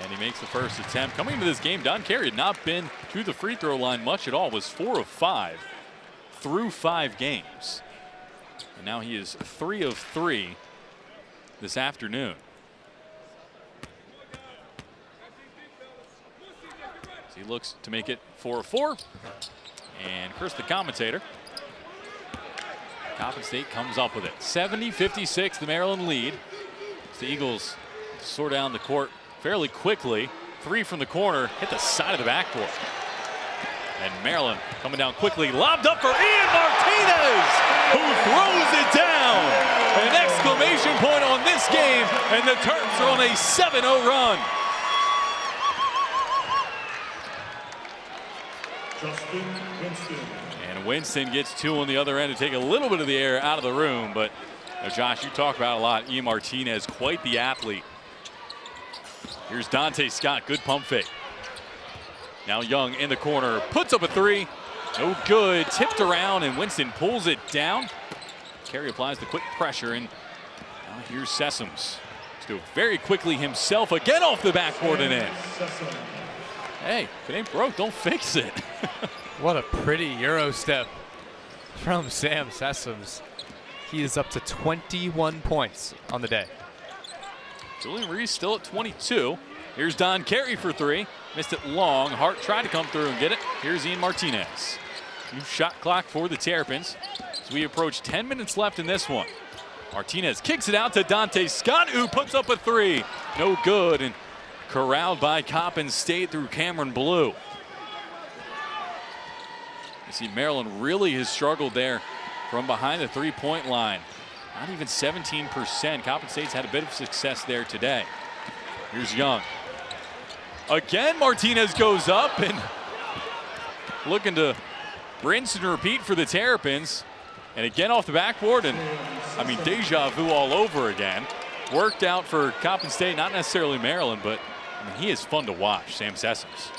And he makes the first attempt. Coming into this game, Don Carey had not been to the free throw line much at all, was 4 of 5 through 5 games. And now he is 3 of 3 this afternoon. As he looks to make it 4 of 4. And Chris, the commentator. Coppin State comes up with it. 70-56, the Maryland lead. As the Eagles soar down the court fairly quickly. 3 from the corner, hit the side of the backboard. And Maryland coming down quickly, lobbed up for Ian Martinez, who throws it down. An exclamation point on this game, and the Terps are on a 7-0 run. Justin Winston. And Winston gets 2 on the other end to take a little bit of the air out of the room. But Josh, you talk about a lot. Ian Martinez, quite the athlete. Here's Dante Scott, good pump fake. Now Young in the corner, puts up a 3. No good, tipped around, and Winston pulls it down. Carey applies the quick pressure, and now here's Sessoms. Do it very quickly himself, again off the backboard and in. Hey, if it ain't broke, don't fix it. What a pretty Euro step from Sam Sessoms. He is up to 21 points on the day. Julian Reese still at 22. Here's Don Carey for 3. Missed it long. Hart tried to come through and get it. Here's Ian Martinez. New shot clock for the Terrapins as we approach 10 minutes left in this one. Martinez kicks it out to Dante Scott, who puts up a 3. No good, and corralled by Coppin State through Cameron Blue. You see Maryland really has struggled there from behind the 3-point line. Not even 17%. Coppin State's had a bit of success there today. Here's Young. Again, Martinez goes up and looking to rinse and repeat for the Terrapins. And again off the backboard, and I mean, deja vu all over again. Worked out for Coppin State, not necessarily Maryland, but I mean, he is fun to watch, Sam Sessoms.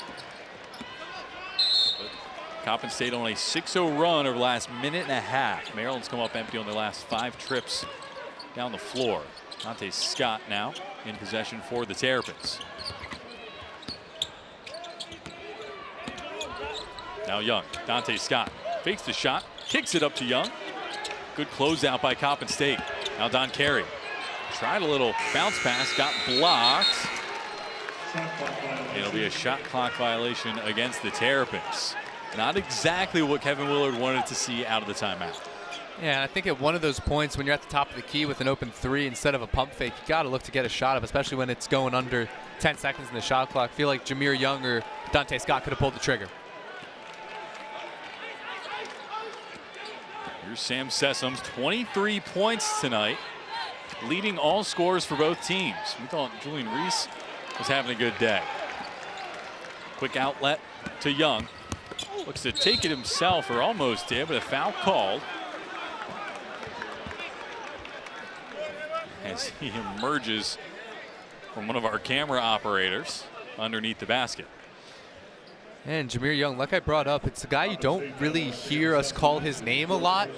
Coppin State on a 6-0 run over the last minute and a half. Maryland's come up empty on their last 5 trips down the floor. Dante Scott now in possession for the Terrapins. Now Young, Dante Scott fakes the shot, kicks it up to Young. Good closeout by Coppin State. Now Don Carey tried a little bounce pass, got blocked. It'll be a shot clock violation against the Terrapins. Not exactly what Kevin Willard wanted to see out of the timeout. Yeah, I think at one of those points when you're at the top of the key with an open 3 instead of a pump fake, you got to look to get a shot up, especially when it's going under 10 seconds in the shot clock. I feel like Jameer Young or Dante Scott could have pulled the trigger. Here's Sam Sessoms, 23 points tonight, leading all scorers for both teams. We thought Julian Reese was having a good day. Quick outlet to Young. Looks to take it himself, or almost did, but a foul called as he emerges from one of our camera operators underneath the basket. And Jameer Young, like I brought up, it's a guy you don't really hear us call his name a lot,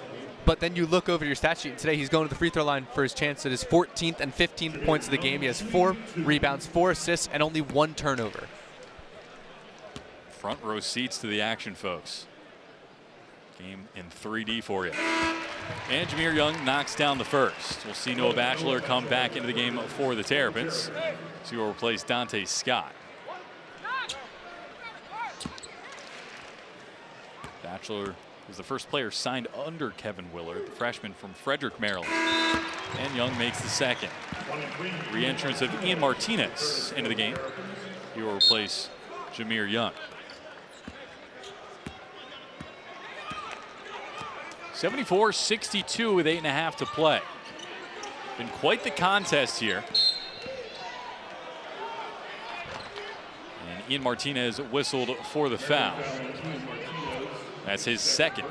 but then you look over your stat sheet, and today he's going to the free throw line for his chance at his 14th and 15th points of the game. He has 4 rebounds, 4 assists, and only 1 turnover. Front row seats to the action, folks. Game in 3D for you. And Jameer Young knocks down the first. We'll see Noah Batchelor come back into the game for the Terrapins. So he will replace Dante Scott. Batchelor is the first player signed under Kevin Willard, the freshman from Frederick, Maryland. And Young makes the second. Re-entrance of Ian Martinez into the game. He will replace Jameer Young. 74-62 with 8.5 to play. Been quite the contest here. And Ian Martinez whistled for the foul. That's his second.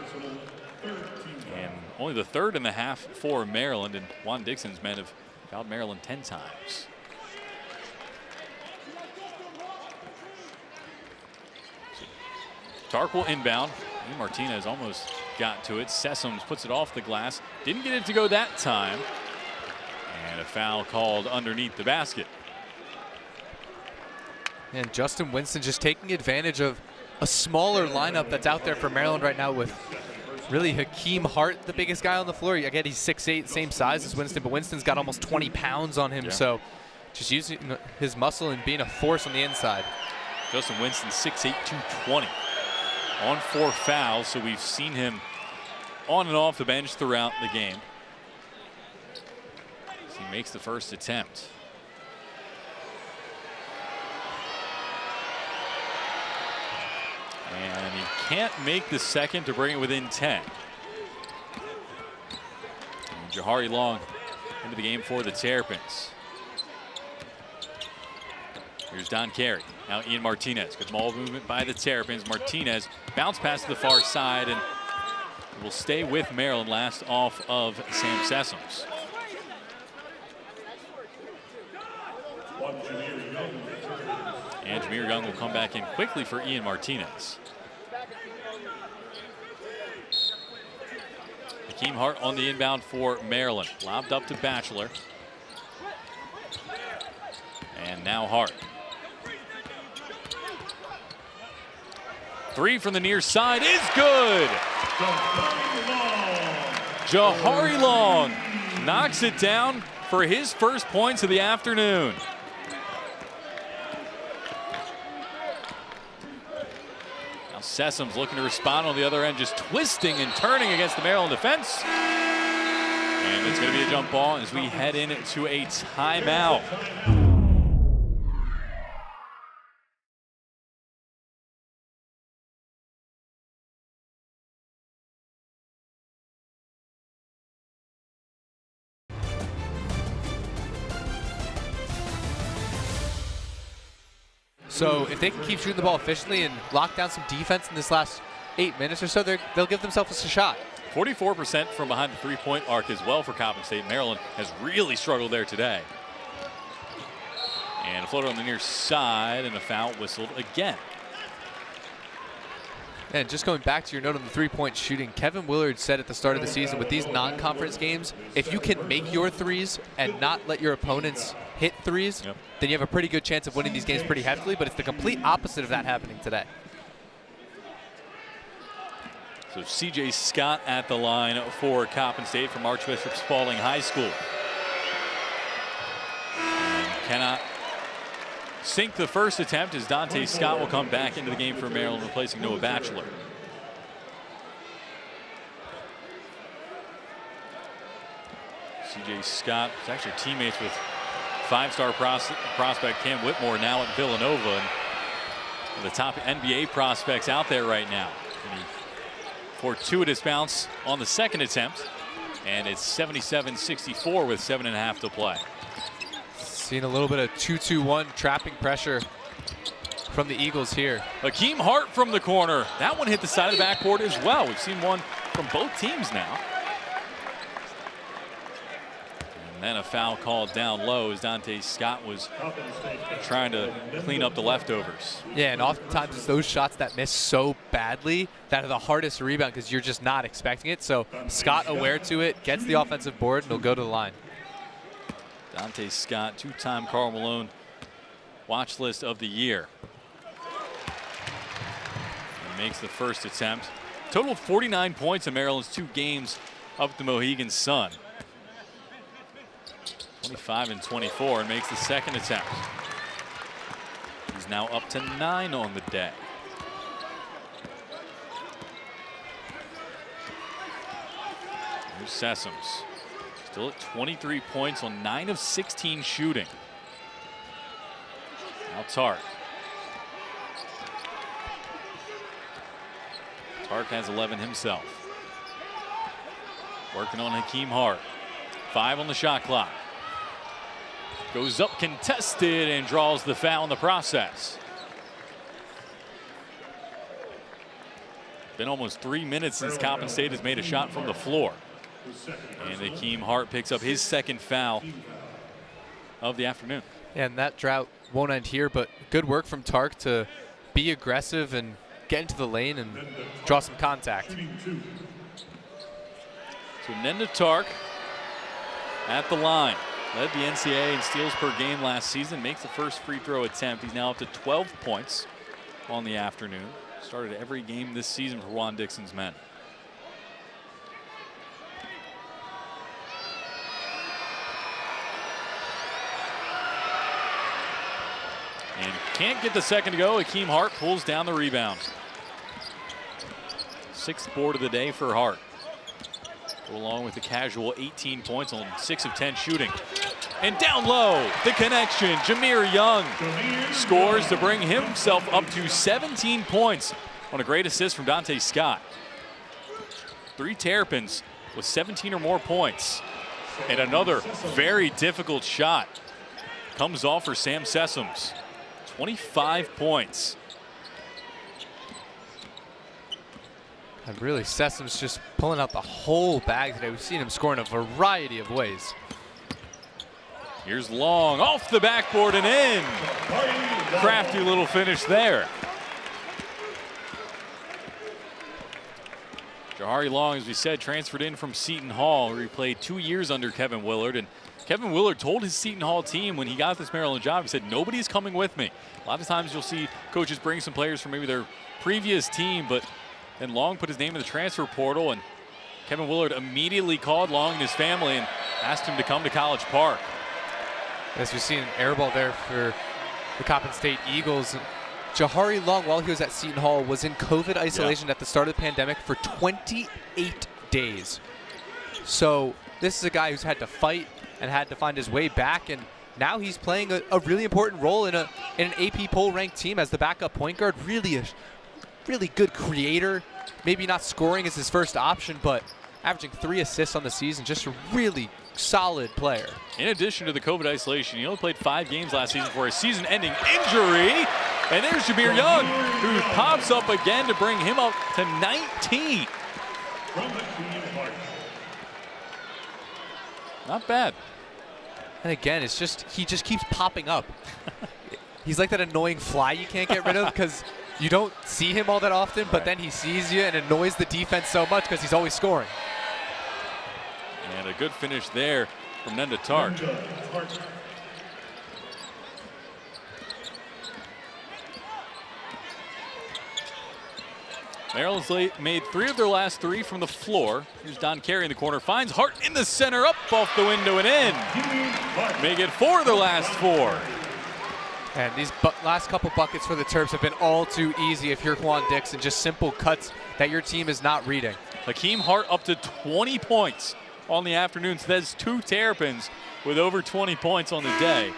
And only the third in the half for Maryland. And Juan Dixon's men have fouled Maryland 10 times. Tark will inbound. Ian Martinez almost got to it. Sessoms puts it off the glass. Didn't get it to go that time. And a foul called underneath the basket. And Justin Winston just taking advantage of a smaller lineup that's out there for Maryland right now with really Hakeem Hart, the biggest guy on the floor. Again, he's 6'8", same size as Winston, but Winston's got almost 20 pounds on him. Yeah. So just using his muscle and being a force on the inside. Justin Winston, 6'8", 220. On 4 fouls, so we've seen him on and off the bench throughout the game. So he makes the first attempt. And he can't make the second to bring it within 10. And Jahari Long into the game for the Terrapins. Here's Don Carey. Now Ian Martinez. Good ball movement by the Terrapins. Martinez bounce pass to the far side and will stay with Maryland. Last off of Sam Sessoms. And Jameer Young will come back in quickly for Ian Martinez. Hakeem Hart on the inbound for Maryland. Lobbed up to Batchelor. And now Hart. 3 from the near side is good. Jahari Long knocks it down for his first points of the afternoon. Now Sessoms looking to respond on the other end, just twisting and turning against the Maryland defense. And it's going to be a jump ball as we head into a timeout. So if they can keep shooting the ball efficiently and lock down some defense in this last 8 minutes or so, they'll give themselves a shot. 44% from behind the three-point arc as well for Coppin State. Maryland has really struggled there today. And a floater on the near side and a foul whistled again. And just going back to your note on the three-point shooting, Kevin Willard said at the start of the season with these non-conference games, if you can make your threes and not let your opponents hit threes, then you have a pretty good chance of winning these games pretty heftily, but it's the complete opposite of that happening today. So C.J. Scott at the line for Coppin State from Archbishop Spalding High School. And cannot sink the first attempt as Dante Scott will come back into the game for Maryland, replacing Noah Batchelor. C.J. Scott is actually teammates with 5-star prospect Cam Whitmore now at Villanova, and the top NBA prospects out there right now. And he fortuitous bounce on the second attempt, and it's 77-64 with 7.5 to play. Seeing a little bit of 2-2-1 trapping pressure from the Eagles here. Hakeem Hart from the corner. That one hit the side of the backboard as well. We've seen one from both teams now. And And then a foul called down low as Dante Scott was trying to clean up the leftovers. Yeah, and oftentimes it's those shots that miss so badly that are the hardest to rebound because you're just not expecting it. So Scott aware to it, gets the offensive board, and he'll go to the line. Dante Scott, two-time Karl Malone watch list of the year. He makes the first attempt. Total of 49 points in Maryland's 2 games up the Mohegan Sun. 25 and 24, and makes the second attempt. He's now up to 9 on the day. Here's Sessoms. Still at 23 points on 9 of 16 shooting. Now Tark. Tark has 11 himself. Working on Hakeem Hart. 5 on the shot clock. Goes up contested and draws the foul in the process. Been almost 3 minutes since Coppin State has made a shot from the floor. And Hakeem Hart picks up his second foul of the afternoon. And that drought won't end here, but good work from Tark to be aggressive and get into the lane and draw some contact. So Nenda Tark at the line. Led the NCAA in steals per game last season. Makes the first free throw attempt. He's now up to 12 points on the afternoon. Started every game this season for Juan Dixon's men. And can't get the second to go. Hakeem Hart pulls down the rebound. 6th board of the day for Hart. Go along with the casual 18 points on 6 of 10 shooting. And down low, the connection. Jameer Young scores to bring himself up to 17 points on a great assist from Dante Scott. 3 Terrapins with 17 or more points. And another very difficult shot comes off for Sam Sessoms. 25 points. And really, Sessoms just pulling out the whole bag today. We've seen him score in a variety of ways. Here's Long off the backboard and in. Crafty little finish there. Jahari Long, as we said, transferred in from Seton Hall, where he played 2 years under Kevin Willard. And Kevin Willard told his Seton Hall team when he got this Maryland job, he said, nobody's coming with me. A lot of times you'll see coaches bring some players from maybe their previous team, but then Long put his name in the transfer portal, and Kevin Willard immediately called Long and his family and asked him to come to College Park. As we've seen an air ball there for the Coppin State Eagles. Jahari Long, while he was at Seton Hall, was in COVID isolation at the start of the pandemic for 28 days. So this is a guy who's had to fight and had to find his way back, and now he's playing a really important role in an AP poll ranked team as the backup point guard. Really good creator. Maybe not scoring as his first option, but averaging 3 assists on the season. Just a really solid player. In addition to the COVID isolation, he only played 5 games last season for a season-ending injury. And there's Jameer Young, who pops up again to bring him up to 19. Not bad. And again, it's just he just keeps popping up. He's like that annoying fly you can't get rid of because you don't see him all that often, but then he sees you and annoys the defense so much because he's always scoring. And a good finish there from Nenda Tark. Maryland's made 3 of their last 3 from the floor. Here's Don Carey in the corner, finds Hart in the center, up off the window and in. Make it 4 of their last 4. And these last couple buckets for the Terps have been all too easy if you're Juan Dixon. Just simple cuts that your team is not reading. Hakeem Hart up to 20 points on the afternoon. So that's 2 Terrapins with over 20 points on the day.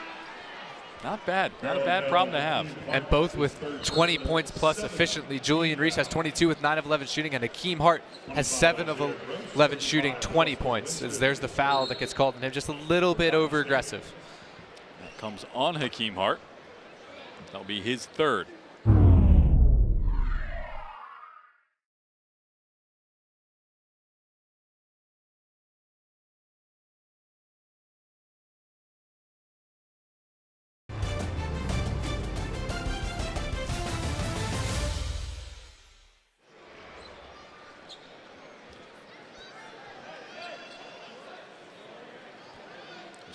Not bad. Not a bad problem to have. And both with 20 points plus efficiently. Julian Reese has 22 with 9 of 11 shooting, and Hakeem Hart has 7 of 11 shooting, 20 points. As there's the foul that gets called on him, just a little bit over aggressive. That comes on Hakeem Hart. That'll be his 3rd.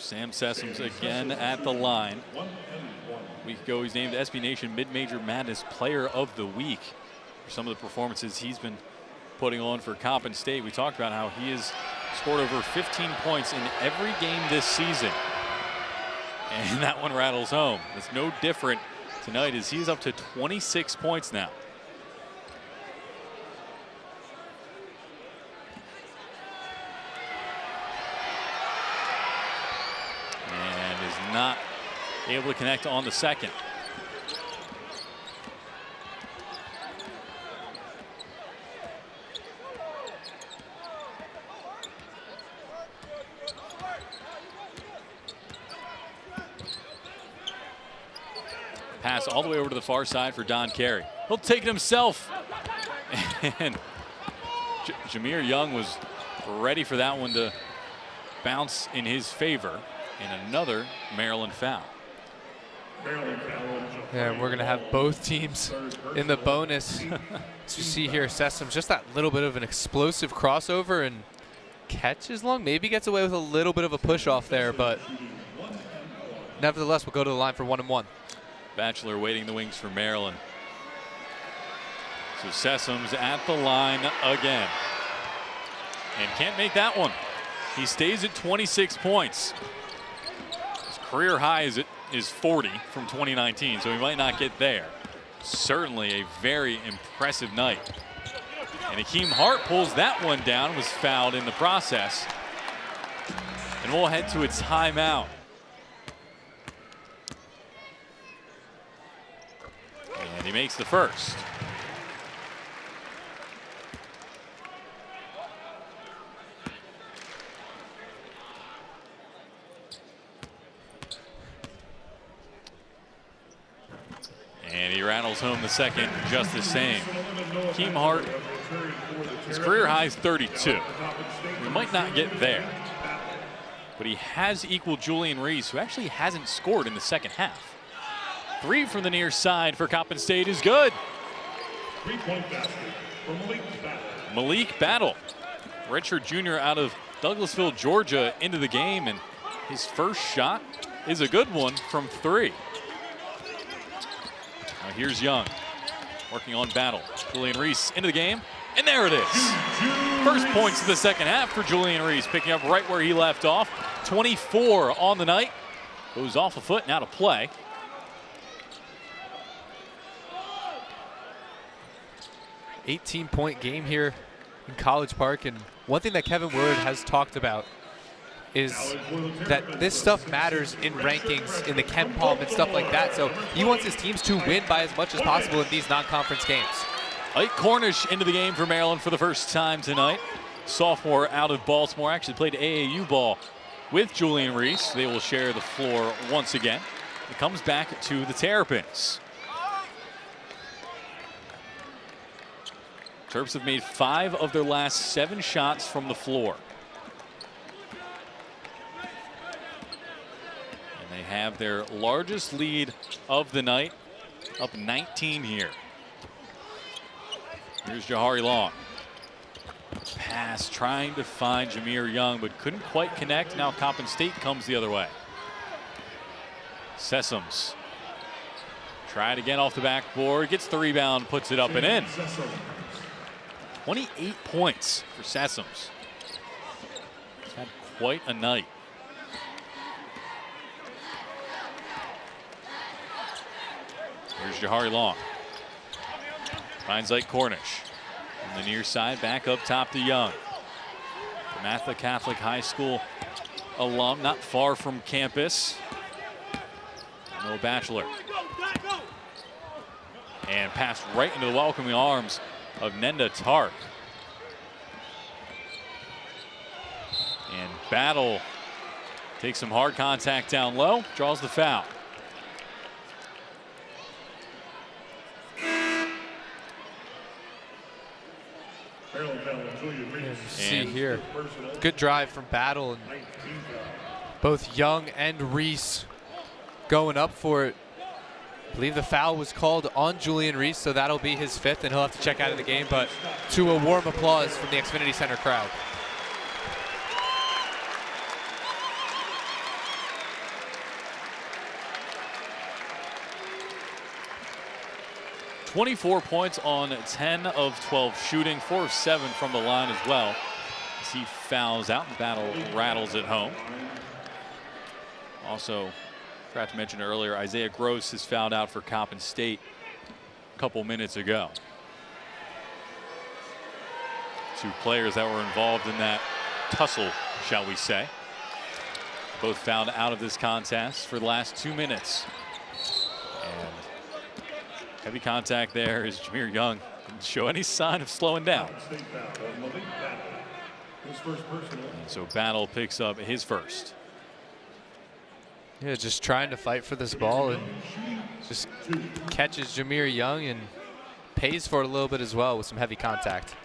Sam Sessoms again at the line. A week ago, he's named SB Nation Mid-Major Madness Player of the Week for some of the performances he's been putting on for Coppin State. We talked about how he has scored over 15 points in every game this season. And that one rattles home. It's no different tonight as he's up to 26 points now. And is not able to connect on the second. Pass all the way over to the far side for Don Carey. He'll take it himself. And Jameer Young was ready for that one to bounce in his favor. And another Maryland foul. Yeah, we're going to have both teams in the bonus. As you see here, Sessoms, just that little bit of an explosive crossover and catches long. Maybe gets away with a little bit of a push off there, but nevertheless, we'll go to the line for 1-and-1. Batchelor waiting in the wings for Maryland. So Sessoms at the line again. And can't make that one. He stays at 26 points. His career high is 40 from 2019, so he might not get there. Certainly a very impressive night. And Hakeem Hart pulls that one down, was fouled in the process. And we'll head to a timeout. And he makes the first. And he rattles home the second just the same. Hakeem Hart, his career high is 32. We might not get there, but he has equaled Julian Reese, who actually hasn't scored in the second half. Three from the near side for Coppin State is good. 3-point basket for Malik Battle. Malik Battle, redshirt junior out of Douglasville, Georgia, into the game, and his first shot is a good one from three. Now here's Young, working on Battle. Julian Reese into the game, and there it is. First points of the second half for Julian Reese, picking up right where he left off. 24 on the night. Goes off a foot, now to play. 18-point game here in College Park, and one thing that Kevin Willard has talked about is that this stuff matters in rankings, in the Ken Palm and stuff like that, so he wants his teams to win by as much as possible in these non-conference games. Ike Cornish into the game for Maryland for the first time tonight. Sophomore out of Baltimore, actually played AAU ball with Julian Reese. They will share the floor once again. It comes back to the Terrapins. Terps have made 5 of their last 7 shots from the floor. And they have their largest lead of the night, up 19 here. Here's Jahari Long. Pass trying to find Jameer Young, but couldn't quite connect. Now Coppin State comes the other way. Sessoms. Tried again off the backboard, gets the rebound, puts it up and in. 28 points for Sessoms. He's had quite a night. Here's Jahari Long. Finds Ike Cornish. On the near side, back up top to Young. Matha Catholic High School alum, not far from campus. No Batchelor. And passed right into the welcoming arms of Nenda Tark. And Battle takes some hard contact down low, draws the foul. See here, good drive from Battle, and both Young and Reese going up for it. I believe the foul was called on Julian Reese, so that'll be his 5th, and he'll have to check out of the game, but to a warm applause from the Xfinity Center crowd. 24 points on 10 of 12 shooting, 4 of 7 from the line as well. As he fouls out and Battle rattles it home. Also, forgot to mention earlier, Isaiah Gross has fouled out for Coppin State a couple minutes ago. 2 players that were involved in that tussle, shall we say. Both fouled out of this contest for the last 2 minutes. And heavy contact there as Jameer Young didn't show any sign of slowing down. And so Battle picks up his first. Yeah, just trying to fight for this ball and just catches Jameer Young and pays for it a little bit as well with some heavy contact.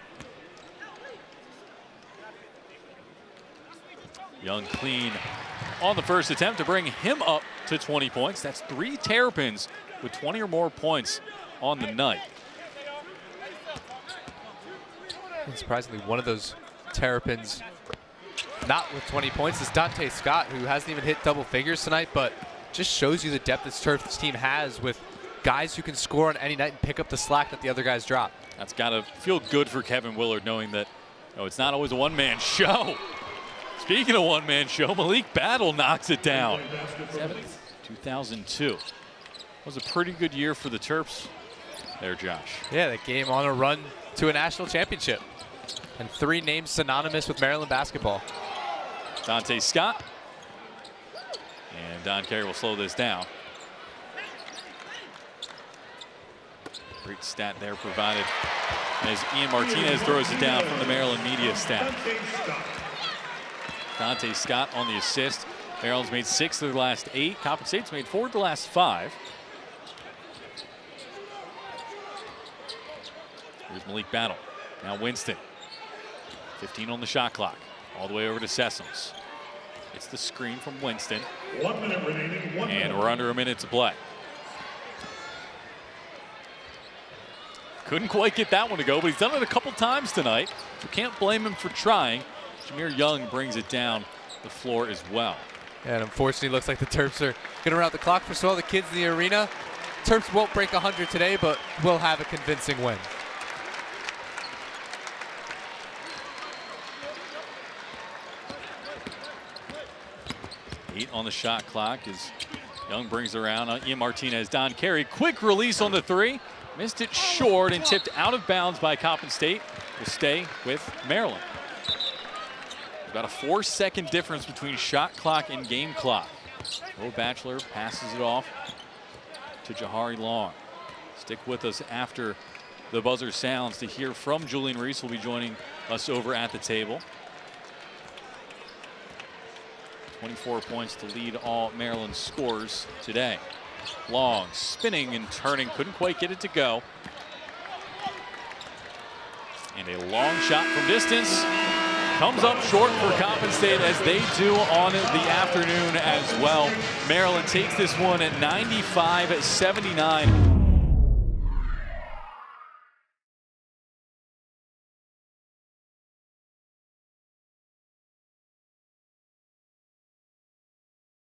Young clean on the first attempt to bring him up to 20 points. That's 3 Terrapins with 20 or more points on the night. And surprisingly, one of those Terrapins not with 20 points is Dante Scott, who hasn't even hit double figures tonight, but just shows you the depth this team has with guys who can score on any night and pick up the slack that the other guys drop. That's got to feel good for Kevin Willard, knowing that it's not always a one-man show. Speaking of one-man show, Malik Battle knocks it down. 7th, 2002. Was a pretty good year for the Terps there, Josh. Yeah, that game on a run to a national championship. And 3 names synonymous with Maryland basketball. Dante Scott. And Don Carey will slow this down. Great stat there provided as Ian Martinez throws it down from the Maryland media staff. Dante Scott on the assist. Maryland's made 6 of the last 8. Coppin State's made 4 of the last 5. Here's Malik Battle. Now Winston. 15 on the shot clock. All the way over to Sessoms. It's the screen from Winston. 1 minute remaining. And we're under a minute to play. Couldn't quite get that one to go, but he's done it a couple times tonight. So can't blame him for trying. Jameer Young brings it down the floor as well. And unfortunately, it looks like the Terps are going to run out the clock for all the kids in the arena. Terps won't break 100 today, but will have a convincing win. Eight on the shot clock as Young brings around Ian Martinez. Don Carey, quick release on the 3. Missed it short and tipped out of bounds by Coppin State. Will stay with Maryland. About a 4-second difference between shot clock and game clock. Will Batchelor passes it off to Jahari Long. Stick with us after the buzzer sounds to hear from Julian Reese, who will be joining us over at the table. 24 points to lead all Maryland scores today. Long spinning and turning, couldn't quite get it to go. And a long shot from distance comes up short for Coppin State, as they do on the afternoon as well. Maryland takes this one at 95-79.